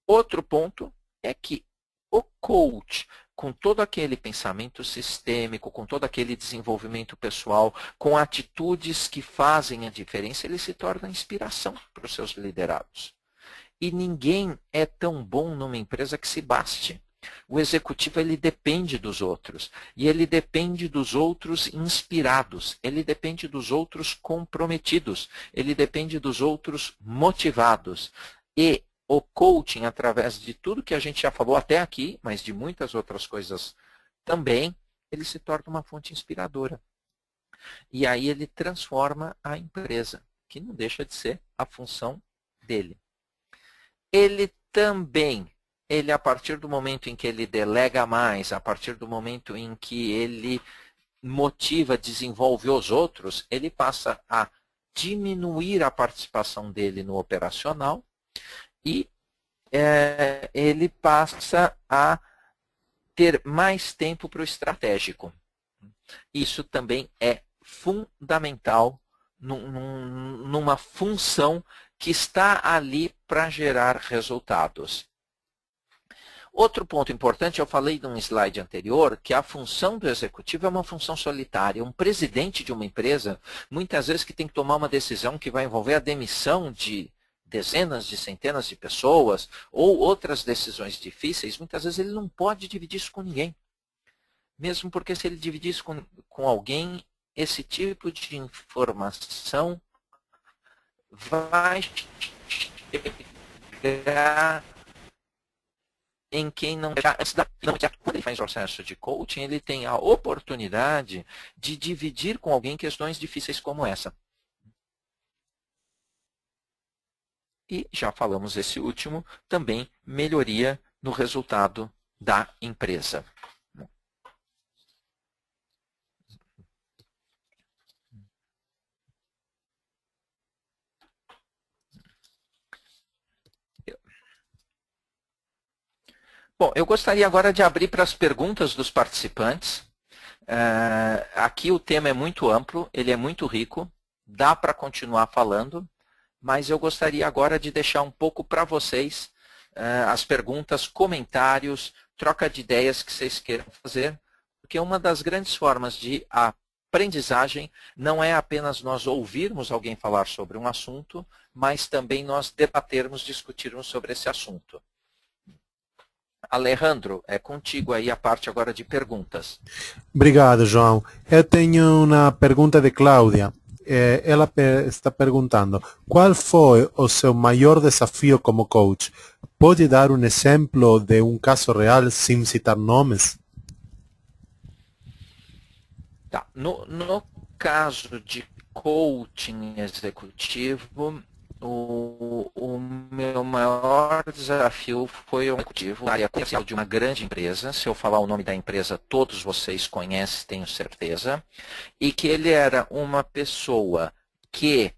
Outro ponto é que o coach, com todo aquele pensamento sistêmico, com todo aquele desenvolvimento pessoal, com atitudes que fazem a diferença, ele se torna inspiração para os seus liderados. E ninguém é tão bom numa empresa que se baste. O executivo ele depende dos outros. E ele depende dos outros inspirados. Ele depende dos outros comprometidos. Ele depende dos outros motivados. E o coaching, através de tudo que a gente já falou até aqui, mas de muitas outras coisas também, ele se torna uma fonte inspiradora. E aí ele transforma a empresa, que não deixa de ser a função dele. Ele também, a partir do momento em que ele delega mais, a partir do momento em que ele motiva, desenvolve os outros, ele passa a diminuir a participação dele no operacional e ele passa a ter mais tempo para o estratégico. Isso também é fundamental numa função que está ali para gerar resultados. Outro ponto importante, eu falei num slide anterior, que a função do executivo é uma função solitária. Um presidente de uma empresa, muitas vezes que tem que tomar uma decisão que vai envolver a demissão de dezenas de centenas de pessoas ou outras decisões difíceis, muitas vezes ele não pode dividir isso com ninguém. Mesmo porque se ele dividir isso com alguém, esse tipo de informação vai chegar em quem não já, quando ele faz processo de coaching, ele tem a oportunidade de dividir com alguém questões difíceis como essa. E já falamos esse último, também melhoria no resultado da empresa. Bom, eu gostaria agora de abrir para as perguntas dos participantes. Aqui o tema é muito amplo, ele é muito rico, dá para continuar falando, mas eu gostaria agora de deixar um pouco para vocês as perguntas, comentários, troca de ideias que vocês queiram fazer, porque uma das grandes formas de aprendizagem não é apenas nós ouvirmos alguém falar sobre um assunto, mas também nós debatermos, discutirmos sobre esse assunto. Alejandro, é contigo aí a parte agora de perguntas. Obrigado, João. Eu tenho uma pergunta de Cláudia. Ela está perguntando, qual foi o seu maior desafio como coach? Pode dar um exemplo de um caso real sem citar nomes? Tá. No caso de coaching executivo, o meu maior desafio foi um executivo na área comercial de uma grande empresa. Se eu falar o nome da empresa, todos vocês conhecem, tenho certeza. E que ele era uma pessoa que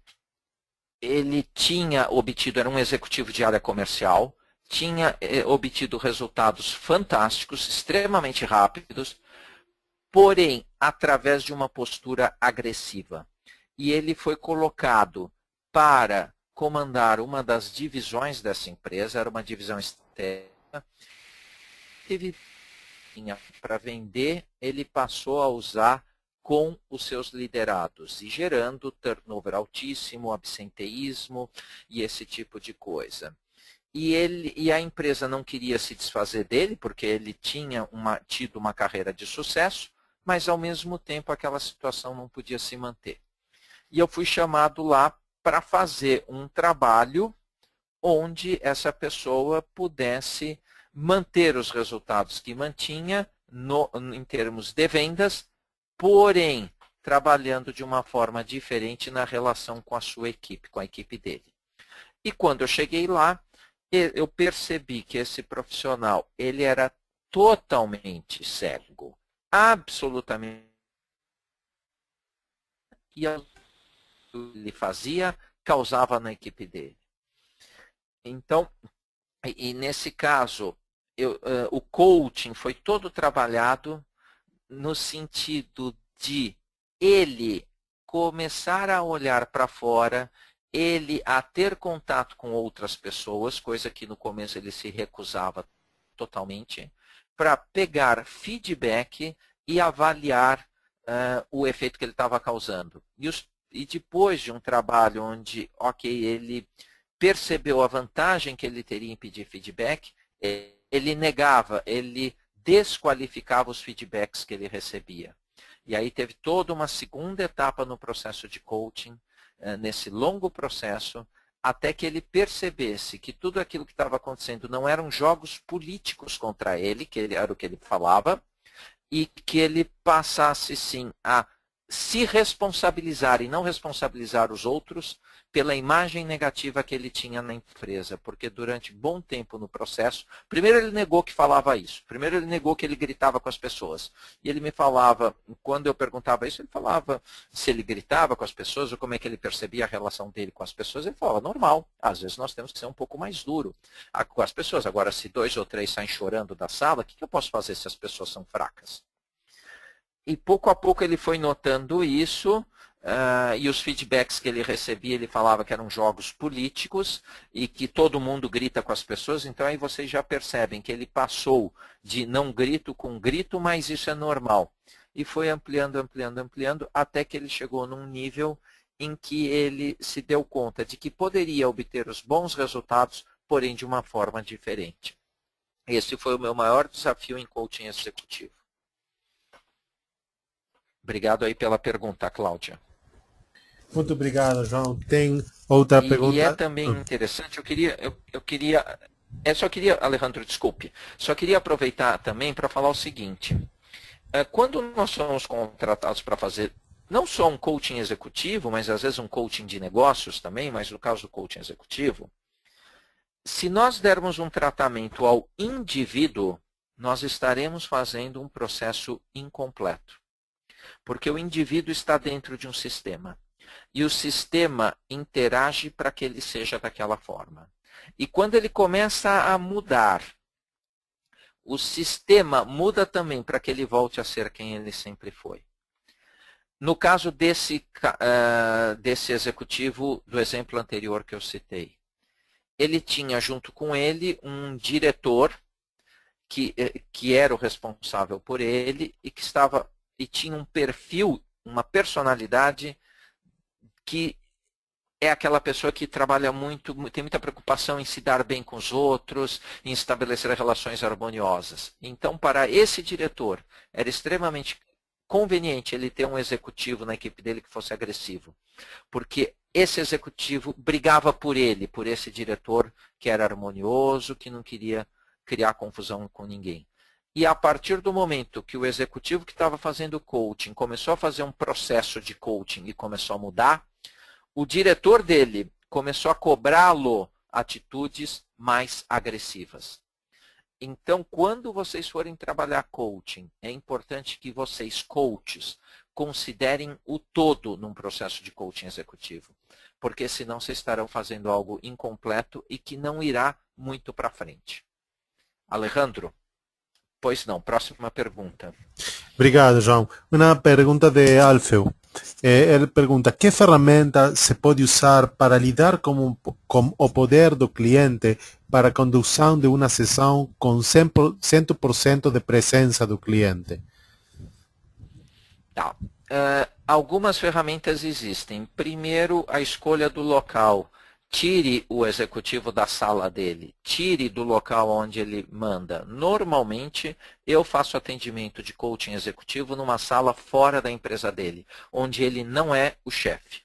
ele tinha obtido, era um executivo de área comercial, tinha obtido resultados fantásticos, extremamente rápidos, porém, através de uma postura agressiva. E ele foi colocado para comandar uma das divisões dessa empresa, era uma divisão externa, teve para vender, ele passou a usar com os seus liderados e gerando turnover altíssimo, absenteísmo e esse tipo de coisa. E a empresa não queria se desfazer dele, porque ele tinha tido uma carreira de sucesso, mas ao mesmo tempo aquela situação não podia se manter. E eu fui chamado lá para fazer um trabalho onde essa pessoa pudesse manter os resultados que mantinha em termos de vendas, porém, trabalhando de uma forma diferente na relação com a sua equipe, com a equipe dele. E quando eu cheguei lá, eu percebi que esse profissional, ele era totalmente cego, absolutamente. E o que ele fazia causava na equipe dele. Então, e nesse caso, o coaching foi todo trabalhado no sentido de ele começar a olhar para fora, ele a ter contato com outras pessoas, coisa que no começo ele se recusava totalmente, para pegar feedback e avaliar o efeito que ele estava causando. E depois de um trabalho onde, ok, ele percebeu a vantagem que ele teria em pedir feedback, ele negava, ele desqualificava os feedbacks que ele recebia. E aí teve toda uma segunda etapa no processo de coaching, nesse longo processo, até que ele percebesse que tudo aquilo que estava acontecendo não eram jogos políticos contra ele, que era o que ele falava, e que ele passasse sim a se responsabilizar e não responsabilizar os outros pela imagem negativa que ele tinha na empresa, porque durante bom tempo no processo, primeiro ele negou que falava isso, primeiro ele negou que ele gritava com as pessoas, e ele me falava, quando eu perguntava isso, ele falava se ele gritava com as pessoas, ou como é que ele percebia a relação dele com as pessoas, ele falava, normal, às vezes nós temos que ser um pouco mais duro com as pessoas, agora se 2 ou 3 saem chorando da sala, o que eu posso fazer se as pessoas são fracas? E pouco a pouco ele foi notando isso, e os feedbacks que ele recebia, ele falava que eram jogos políticos e que todo mundo grita com as pessoas. Então aí vocês já percebem que ele passou de não grito com grito, mas isso é normal. E foi ampliando, ampliando, ampliando, até que ele chegou num nível em que ele se deu conta de que poderia obter os bons resultados, porém de uma forma diferente. Esse foi o meu maior desafio em coaching executivo. Obrigado aí pela pergunta, Cláudia. Muito obrigado, João. Tem outra pergunta? E é também interessante, só queria, Alejandro, desculpe, só queria aproveitar também para falar o seguinte, quando nós somos contratados para fazer não só um coaching executivo, mas às vezes um coaching de negócios também, mas no caso do coaching executivo, se nós dermos um tratamento ao indivíduo, nós estaremos fazendo um processo incompleto. Porque o indivíduo está dentro de um sistema. E o sistema interage para que ele seja daquela forma. E quando ele começa a mudar, o sistema muda também para que ele volte a ser quem ele sempre foi. No caso desse executivo do exemplo anterior que eu citei, ele tinha junto com ele um diretor que era o responsável por ele e tinha um perfil, uma personalidade que é aquela pessoa que trabalha muito, tem muita preocupação em se dar bem com os outros, em estabelecer relações harmoniosas. Então, para esse diretor, era extremamente conveniente ele ter um executivo na equipe dele que fosse agressivo, porque esse executivo brigava por ele, por esse diretor que era harmonioso, que não queria criar confusão com ninguém. E a partir do momento que o executivo que estava fazendo coaching começou a fazer um processo de coaching e começou a mudar, o diretor dele começou a cobrá-lo atitudes mais agressivas. Então, quando vocês forem trabalhar coaching, é importante que vocês, coaches, considerem o todo num processo de coaching executivo, porque senão vocês estarão fazendo algo incompleto e que não irá muito para frente. Alejandro, pois não, próxima pergunta. Obrigado, João. Uma pergunta de Alfeu. Ele pergunta, que ferramenta se pode usar para lidar com o poder do cliente para a condução de uma sessão com 100% de presença do cliente? Tá. Algumas ferramentas existem. Primeiro, a escolha do local. Tire o executivo da sala dele, tire do local onde ele manda. Normalmente, eu faço atendimento de coaching executivo numa sala fora da empresa dele, onde ele não é o chefe.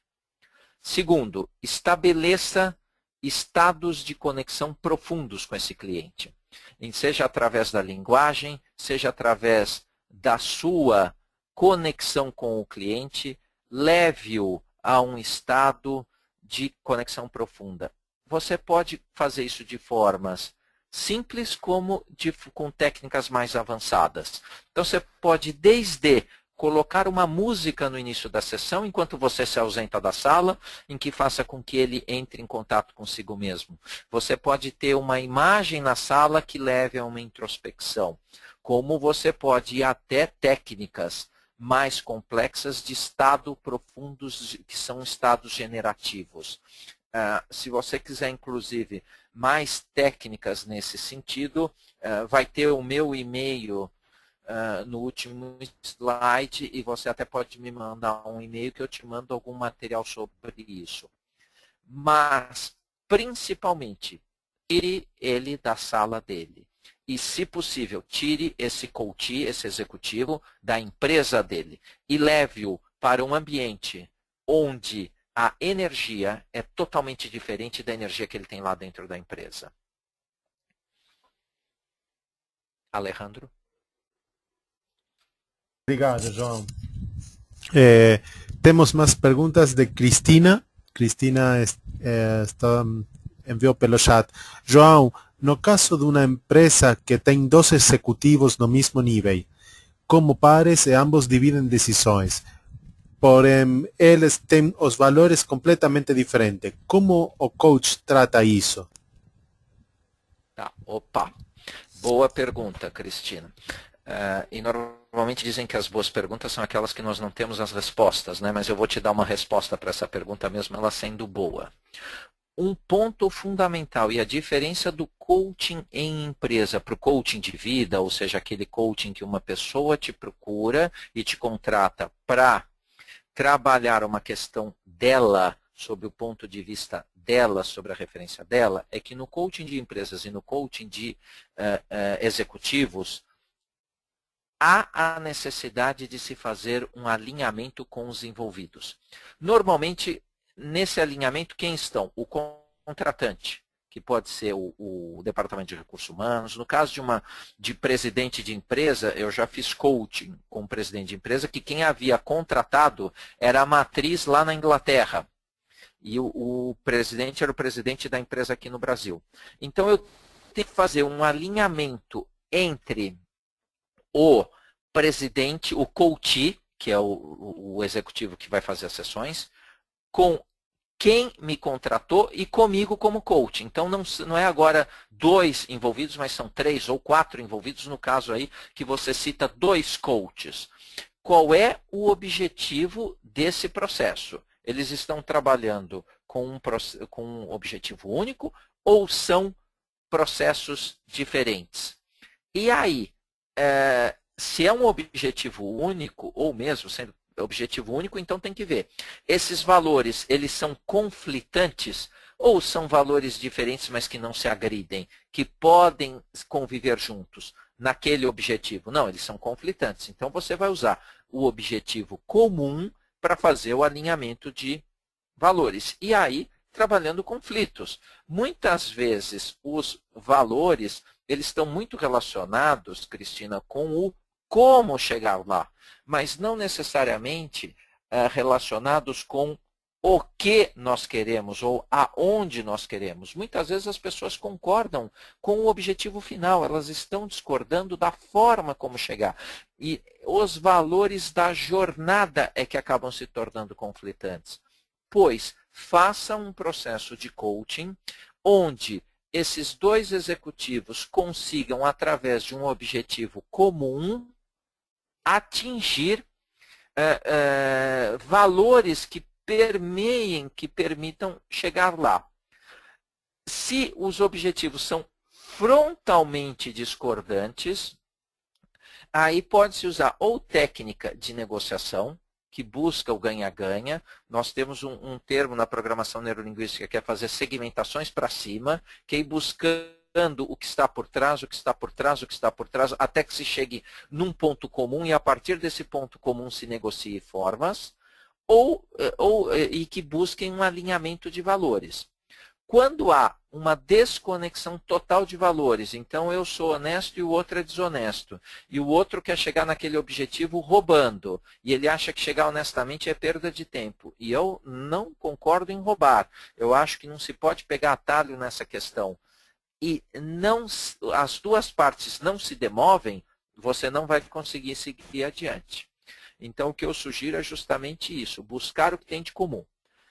Segundo, estabeleça estados de conexão profundos com esse cliente. Seja através da linguagem, seja através da sua conexão com o cliente, leve-o a um estado de conexão profunda. Você pode fazer isso de formas simples como com técnicas mais avançadas. Então, você pode desde colocar uma música no início da sessão, enquanto você se ausenta da sala, em que faça com que ele entre em contato consigo mesmo. Você pode ter uma imagem na sala que leve a uma introspecção. Como você pode ir até técnicas mais complexas de estado profundos, que são estados generativos. Se você quiser, inclusive, mais técnicas nesse sentido, vai ter o meu e-mail no último slide e você até pode me mandar um e-mail que eu te mando algum material sobre isso. Mas, principalmente, tire ele da sala dele. E, se possível, tire esse coach, esse executivo, da empresa dele e leve-o para um ambiente onde a energia é totalmente diferente da energia que ele tem lá dentro da empresa. Alejandro? Obrigado, João. Temos mais perguntas de Cristina. Cristina enviou pelo chat. João, no caso de uma empresa que tem 2 executivos no mesmo nível, como pares e ambos dividem decisões, porém eles têm os valores completamente diferentes, como o coach trata isso? Tá, opa, boa pergunta, Cristina. E normalmente dizem que as boas perguntas são aquelas que nós não temos as respostas, né? Mas eu vou te dar uma resposta para essa pergunta mesmo ela sendo boa. Um ponto fundamental e a diferença do coaching em empresa para o coaching de vida, ou seja, aquele coaching que uma pessoa te procura e te contrata para trabalhar uma questão dela, sob o ponto de vista dela, sobre a referência dela, é que no coaching de empresas e no coaching de executivos, há a necessidade de se fazer um alinhamento com os envolvidos. Normalmente, nesse alinhamento, quem estão? O contratante, que pode ser o Departamento de Recursos Humanos. No caso de presidente de empresa, eu já fiz coaching com o presidente de empresa, que quem havia contratado era a matriz lá na Inglaterra. E o presidente era o presidente da empresa aqui no Brasil. Então, eu tenho que fazer um alinhamento entre o presidente, o coach, que é o executivo que vai fazer as sessões, com quem me contratou e comigo como coach. Então, não é agora 2 envolvidos, mas são 3 ou 4 envolvidos, no caso aí que você cita 2 coaches. Qual é o objetivo desse processo? Eles estão trabalhando com um objetivo único ou são processos diferentes? E aí, se é um objetivo único, ou mesmo sendo objetivo único, então tem que ver. Esses valores, eles são conflitantes ou são valores diferentes, mas que não se agridem, que podem conviver juntos naquele objetivo? Não, eles são conflitantes. Então, você vai usar o objetivo comum para fazer o alinhamento de valores. E aí, trabalhando conflitos. Muitas vezes, os valores, eles estão muito relacionados, Cristina, com o como chegar lá, mas não necessariamente relacionados com o que nós queremos ou aonde nós queremos. Muitas vezes as pessoas concordam com o objetivo final, elas estão discordando da forma como chegar. E os valores da jornada é que acabam se tornando conflitantes. Pois, faça um processo de coaching onde esses dois executivos consigam, através de um objetivo comum, atingir valores que permeiem, que permitam chegar lá. Se os objetivos são frontalmente discordantes, aí pode-se usar ou técnica de negociação, que busca o ganha-ganha. Nós temos um termo na programação neurolinguística que é fazer segmentações para cima, que é ir buscando o que está por trás, o que está por trás, o que está por trás, até que se chegue num ponto comum e a partir desse ponto comum se negocie formas, e que busquem um alinhamento de valores. Quando há uma desconexão total de valores, então eu sou honesto e o outro é desonesto, e o outro quer chegar naquele objetivo roubando, e ele acha que chegar honestamente é perda de tempo, e eu não concordo em roubar, eu acho que não se pode pegar atalho nessa questão, e as duas partes não se demovem, você não vai conseguir seguir adiante. Então, o que eu sugiro é justamente isso, buscar o que tem de comum.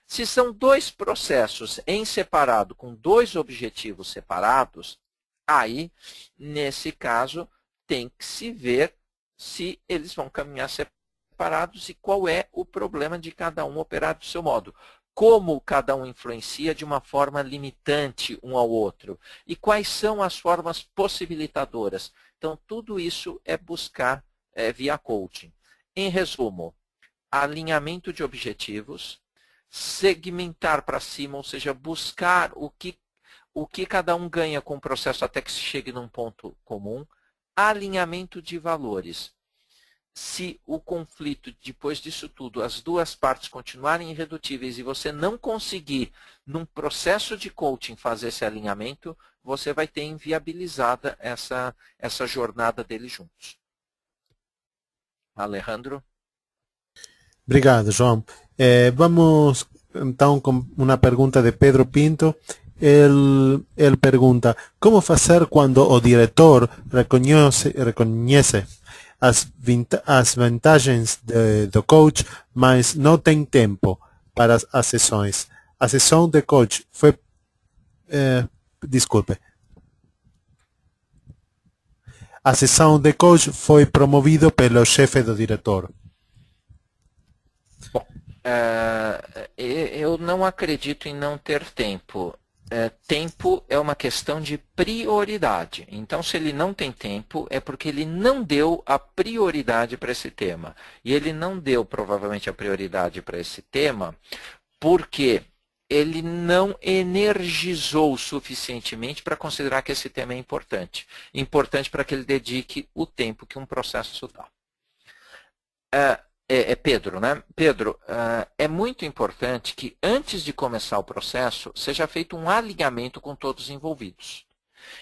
Se são dois processos em separado, com dois objetivos separados, aí, nesse caso, tem que se ver se eles vão caminhar separados e qual é o problema de cada um operar do seu modo. Como cada um influencia de uma forma limitante um ao outro. E quais são as formas possibilitadoras. Então, tudo isso é buscar via coaching. Em resumo, alinhamento de objetivos, segmentar para cima, ou seja, buscar o que cada um ganha com o processo até que se chegue num ponto comum, alinhamento de valores. Se o conflito, depois disso tudo, as duas partes continuarem irredutíveis e você não conseguir, num processo de coaching, fazer esse alinhamento, você vai ter inviabilizada essa jornada deles juntos. Alejandro? Obrigado, João. Vamos então com uma pergunta de Pedro Pinto. Ele pergunta, como fazer quando o diretor reconhece as vantagens do coach, mas não tem tempo para as sessões? A sessão de coach foi... desculpe. A sessão de coach foi promovida pelo chefe do diretor. Bom, eu não acredito em não ter tempo. Tempo é uma questão de prioridade. Então, se ele não tem tempo, é porque ele não deu a prioridade para esse tema. E ele não deu, provavelmente, a prioridade para esse tema porque ele não energizou suficientemente para considerar que esse tema é importante. Importante para que ele dedique o tempo que um processo dá. Pedro, né? Pedro, é muito importante que antes de começar o processo seja feito um alinhamento com todos os envolvidos.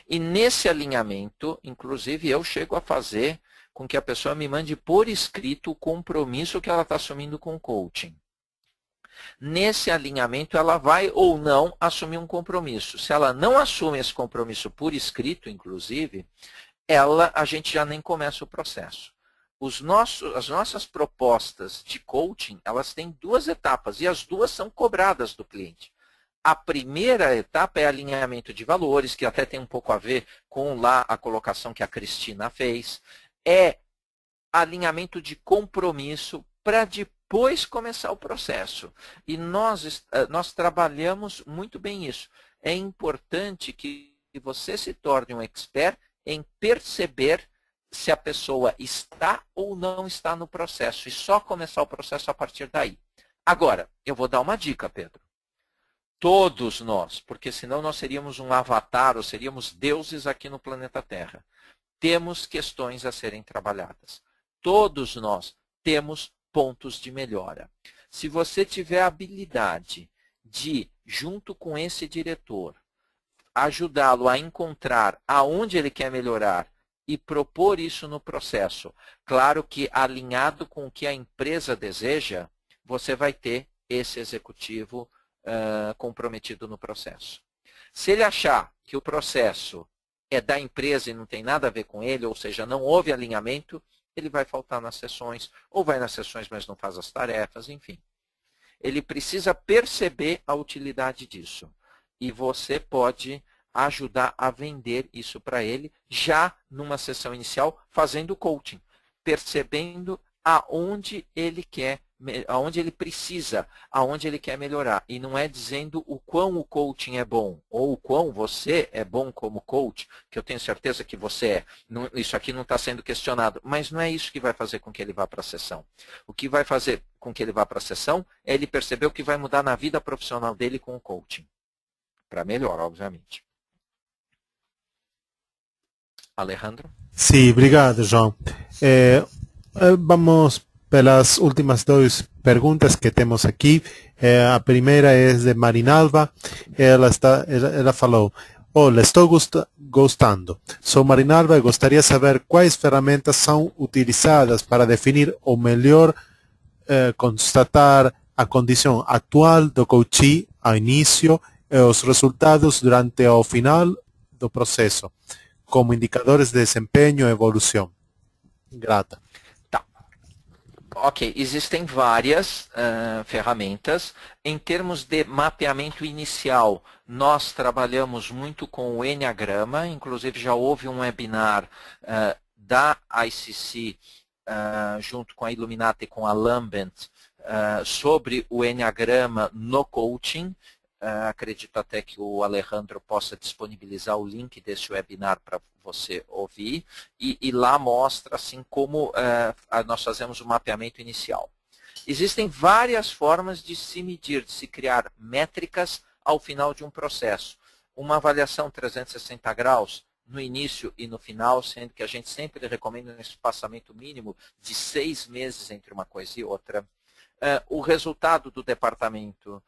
E nesse alinhamento, inclusive, eu chego a fazer com que a pessoa me mande por escrito o compromisso que ela está assumindo com o coaching. Nesse alinhamento, ela vai ou não assumir um compromisso. Se ela não assume esse compromisso por escrito, inclusive, a gente já nem começa o processo. As nossas propostas de coaching, elas têm duas etapas e as duas são cobradas do cliente. A primeira etapa é alinhamento de valores, que até tem um pouco a ver com lá a colocação que a Cristina fez. É alinhamento de compromisso para depois começar o processo. E nós trabalhamos muito bem isso. é importante que você se torne um expert em perceber se a pessoa está ou não está no processo e só começar o processo a partir daí. Agora, eu vou dar uma dica, Pedro. Todos nós, porque senão nós seríamos um avatar ou seríamos deuses aqui no planeta Terra, temos questões a serem trabalhadas. Todos nós temos pontos de melhora. Se você tiver a habilidade de, junto com esse diretor, ajudá-lo a encontrar aonde ele quer melhorar e propor isso no processo, claro que alinhado com o que a empresa deseja, você vai ter esse executivo comprometido no processo. Se ele achar que o processo é da empresa e não tem nada a ver com ele, ou seja, não houve alinhamento, ele vai faltar nas sessões, ou vai nas sessões, mas não faz as tarefas, enfim. Ele precisa perceber a utilidade disso. E você pode ajudar a vender isso para ele já numa sessão inicial, fazendo coaching, percebendo aonde ele quer, aonde ele precisa, aonde ele quer melhorar. E não é dizendo o quão o coaching é bom, ou o quão você é bom como coach, que eu tenho certeza que você é. Não, isso aqui não está sendo questionado, mas não é isso que vai fazer com que ele vá para a sessão. O que vai fazer com que ele vá para a sessão é ele perceber o que vai mudar na vida profissional dele com o coaching. Para melhor, obviamente. Alejandro? Sim, obrigado, João. Vamos pelas últimas duas perguntas que temos aqui. A primeira é de Marinalva. Ela falou: olá, estou gostando. Sou Marinalva e gostaria de saber quais ferramentas são utilizadas para definir ou melhor constatar a condição atual do coachee ao início e os resultados durante o final do processo, como indicadores de desempenho e evolução. Grata. Tá. Ok, existem várias ferramentas. Em termos de mapeamento inicial, nós trabalhamos muito com o Enneagrama, inclusive já houve um webinar da ICC, junto com a Illuminati e com a Lambent, sobre o Enneagrama no coaching. Acredito até que o Alejandro possa disponibilizar o link desse webinar para você ouvir. E lá mostra assim como nós fazemos o mapeamento inicial. Existem várias formas de se medir, de se criar métricas ao final de um processo. Uma avaliação 360 graus no início e no final, sendo que a gente sempre recomenda um espaçamento mínimo de 6 meses entre uma coisa e outra. O resultado do departamento,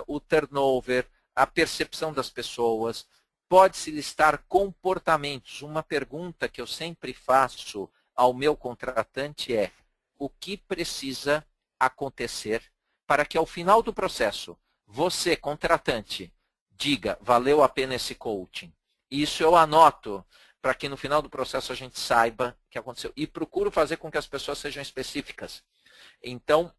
o turnover, a percepção das pessoas, pode-se listar comportamentos. Uma pergunta que eu sempre faço ao meu contratante é: o que precisa acontecer para que ao final do processo, você, contratante, diga, valeu a pena esse coaching? Isso eu anoto para que no final do processo a gente saiba o que aconteceu. E procuro fazer com que as pessoas sejam específicas. Então,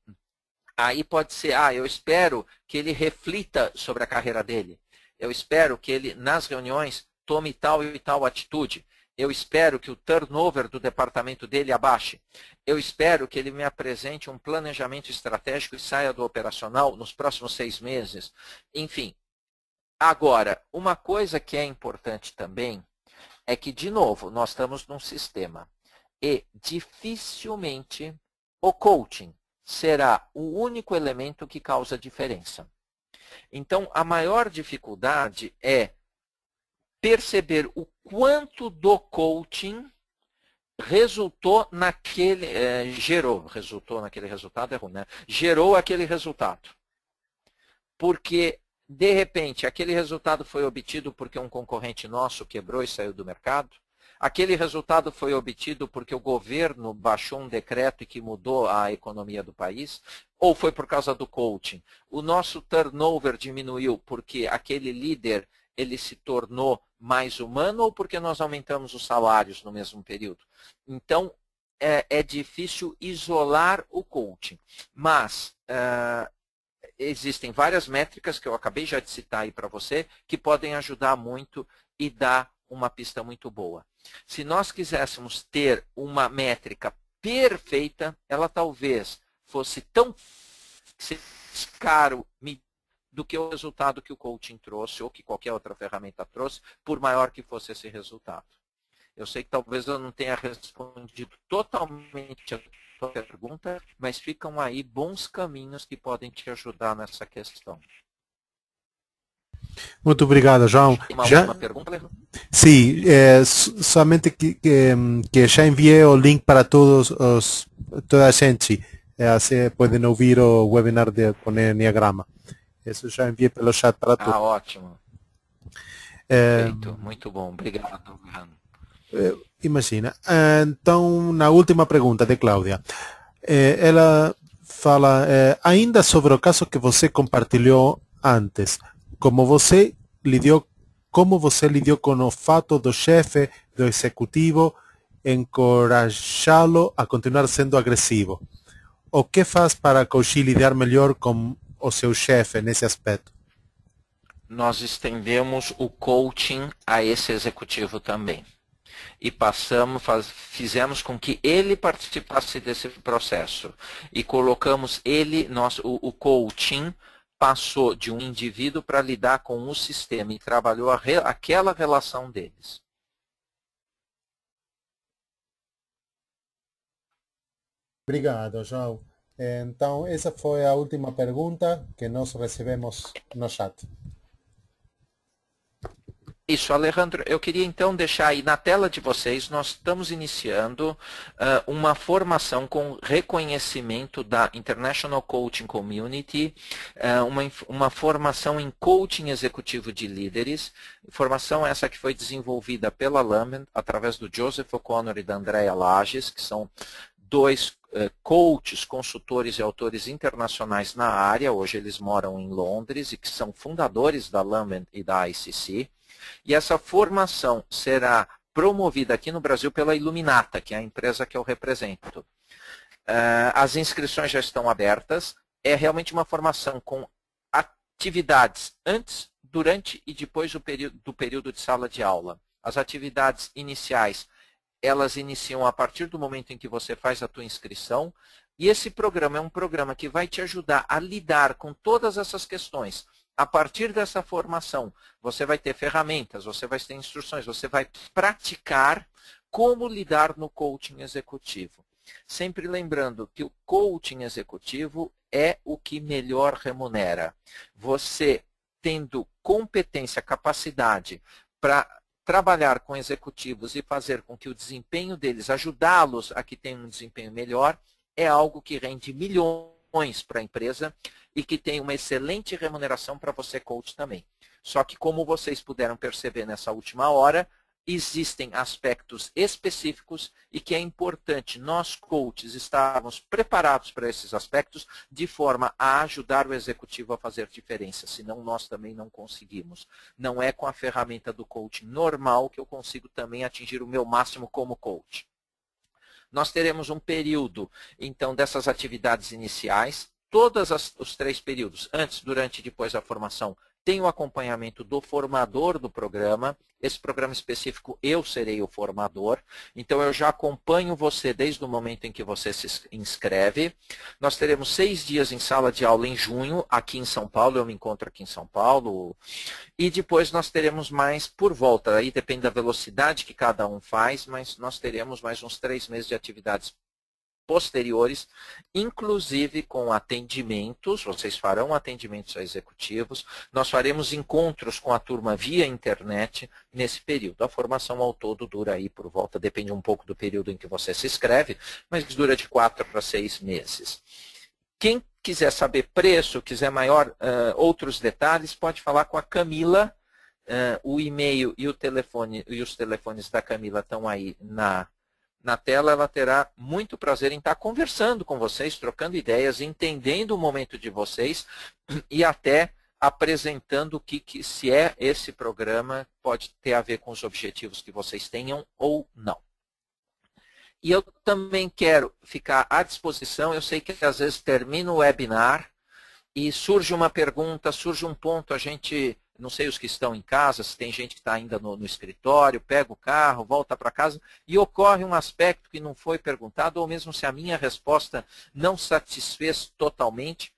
aí pode ser, eu espero que ele reflita sobre a carreira dele. Eu espero que ele, nas reuniões, tome tal e tal atitude. Eu espero que o turnover do departamento dele abaixe. Eu espero que ele me apresente um planejamento estratégico e saia do operacional nos próximos 6 meses. Enfim. Agora, uma coisa que é importante também é que, de novo, nós estamos num sistema e dificilmente o coaching será o único elemento que causa diferença. Então, a maior dificuldade é perceber o quanto do coaching resultou naquele... resultou naquele resultado, é ruim, né? Gerou aquele resultado. Porque, de repente, aquele resultado foi obtido porque um concorrente nosso quebrou e saiu do mercado. Aquele resultado foi obtido porque o governo baixou um decreto e que mudou a economia do país, ou foi por causa do coaching? O nosso turnover diminuiu porque aquele líder ele se tornou mais humano ou porque nós aumentamos os salários no mesmo período? Então, é difícil isolar o coaching. Mas existem várias métricas que eu acabei já de citar aí para você que podem ajudar muito e dar uma pista muito boa. Se nós quiséssemos ter uma métrica perfeita, ela talvez fosse tão caro do que o resultado que o coaching trouxe ou que qualquer outra ferramenta trouxe, por maior que fosse esse resultado. Eu sei que talvez eu não tenha respondido totalmente a sua pergunta, mas ficam aí bons caminhos que podem te ajudar nessa questão. Muito obrigado, João. Tem uma última pergunta, Alejandro? Sim, somente que já enviei o link para toda a gente. Assim podem ouvir o webinar com Enneagrama. Isso já enviei pelo chat para todos. Ah, ótimo. Perfeito, muito bom. Obrigado, Alejandro. Imagina. Então, na última pergunta de Cláudia, ela fala ainda sobre o caso que você compartilhou antes, como você lidou com o fato do chefe, do executivo, encorajá-lo a continuar sendo agressivo. O que faz para Coach lidar melhor com o seu chefe nesse aspecto? Nós estendemos o coaching a esse executivo também. E fizemos com que ele participasse desse processo. E colocamos o coaching passou de um indivíduo para lidar com o sistema e trabalhou aquela relação deles. Obrigado, João. Então, essa foi a última pergunta que nós recebemos no chat. Isso, Alejandro, eu queria então deixar aí na tela de vocês, nós estamos iniciando uma formação com reconhecimento da International Coaching Community, uma formação em coaching executivo de líderes, formação essa que foi desenvolvida pela Lambent, através do Joseph O'Connor e da Andrea Lages, que são dois coaches, consultores e autores internacionais na área, hoje eles moram em Londres e que são fundadores da Lambent e da ICC. E essa formação será promovida aqui no Brasil pela Iluminata, que é a empresa que eu represento. As inscrições já estão abertas. É realmente uma formação com atividades antes, durante e depois do período de sala de aula. As atividades iniciais, elas iniciam a partir do momento em que você faz a tua inscrição. E esse programa é um programa que vai te ajudar a lidar com todas essas questões. A partir dessa formação, você vai ter ferramentas, você vai ter instruções, você vai praticar como lidar no coaching executivo. Sempre lembrando que o coaching executivo é o que melhor remunera. Você tendo competência, capacidade para trabalhar com executivos e fazer com que o desempenho deles, ajudá-los a que tenham um desempenho melhor, é algo que rende milhões para a empresa e que tem uma excelente remuneração para você, coach, também. Só que, como vocês puderam perceber nessa última hora, existem aspectos específicos e que é importante nós, coaches, estarmos preparados para esses aspectos de forma a ajudar o executivo a fazer diferença, senão nós também não conseguimos. Não é com a ferramenta do coaching normal que eu consigo também atingir o meu máximo como coach. Nós teremos um período, então, dessas atividades iniciais, todos os 3 períodos, antes, durante e depois da formação, tem o acompanhamento do formador do programa. Esse programa específico, eu serei o formador. Então, eu já acompanho você desde o momento em que você se inscreve. Nós teremos 6 dias em sala de aula em junho, aqui em São Paulo. Eu me encontro aqui em São Paulo. E depois nós teremos mais por volta. Aí depende da velocidade que cada um faz, mas nós teremos mais uns 3 meses de atividades posteriores, inclusive com atendimentos, vocês farão atendimentos a executivos, nós faremos encontros com a turma via internet nesse período. A formação ao todo dura aí por volta, depende um pouco do período em que você se inscreve, mas dura de 4 para 6 meses. Quem quiser saber preço, quiser outros detalhes, pode falar com a Camila. O e-mail e o telefone e os telefones da Camila estão aí na tela. Ela terá muito prazer em estar conversando com vocês, trocando ideias, entendendo o momento de vocês e até apresentando se esse programa pode ter a ver com os objetivos que vocês tenham ou não. E eu também quero ficar à disposição. Eu sei que às vezes termina o webinar e surge uma pergunta, surge um ponto, a gente, não sei os que estão em casa, se tem gente que está ainda no escritório, pega o carro, volta para casa e ocorre um aspecto que não foi perguntado, ou mesmo se a minha resposta não satisfez totalmente,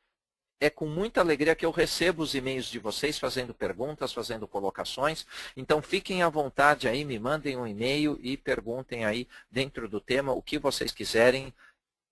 é com muita alegria que eu recebo os e-mails de vocês fazendo perguntas, fazendo colocações. Então fiquem à vontade aí, me mandem um e-mail e perguntem aí dentro do tema o que vocês quiserem.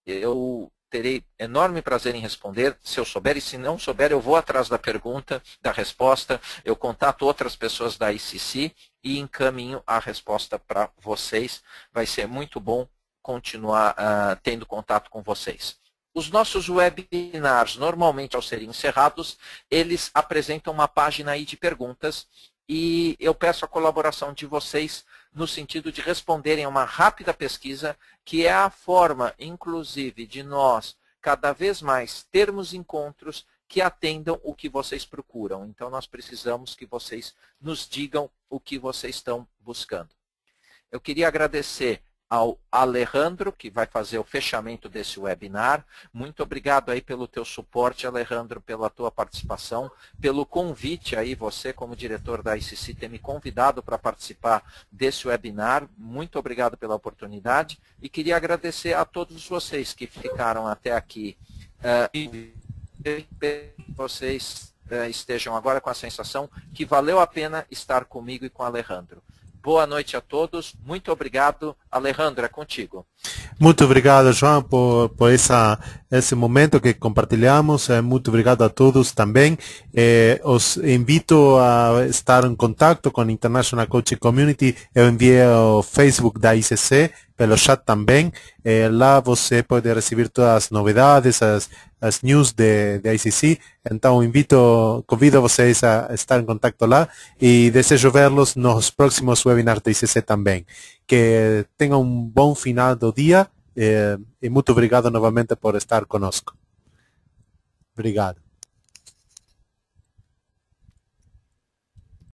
Eu terei enorme prazer em responder, se eu souber, e se não souber, eu vou atrás da pergunta, da resposta, eu contato outras pessoas da ICC e encaminho a resposta para vocês. Vai ser muito bom continuar tendo contato com vocês. Os nossos webinars, normalmente ao serem encerrados, eles apresentam uma página aí de perguntas e eu peço a colaboração de vocês no sentido de responderem a uma rápida pesquisa, que é a forma, inclusive, de nós, cada vez mais, termos encontros que atendam o que vocês procuram. Então, nós precisamos que vocês nos digam o que vocês estão buscando. Eu queria agradecer ao Alejandro, que vai fazer o fechamento desse webinar. Muito obrigado aí pelo teu suporte, Alejandro, pela tua participação, pelo convite aí, você como diretor da ICC ter me convidado para participar desse webinar. Muito obrigado pela oportunidade e queria agradecer a todos vocês que ficaram até aqui. Vocês estejam agora com a sensação que valeu a pena estar comigo e com o Alejandro. Boa noite a todos. Muito obrigado. Alejandro, é contigo. Muito obrigado, João, por esse momento que compartilhamos. Muito obrigado a todos também. Os invito a estar em contato com a International Coaching Community. Eu enviei o Facebook da ICC, pelo chat também. Lá você pode receber todas as novidades, as news de ICC. Então, convido vocês a estar em contato lá e desejo vê-los nos próximos webinars da ICC também. Que tenham um bom final do dia e muito obrigado novamente por estar conosco. Obrigado.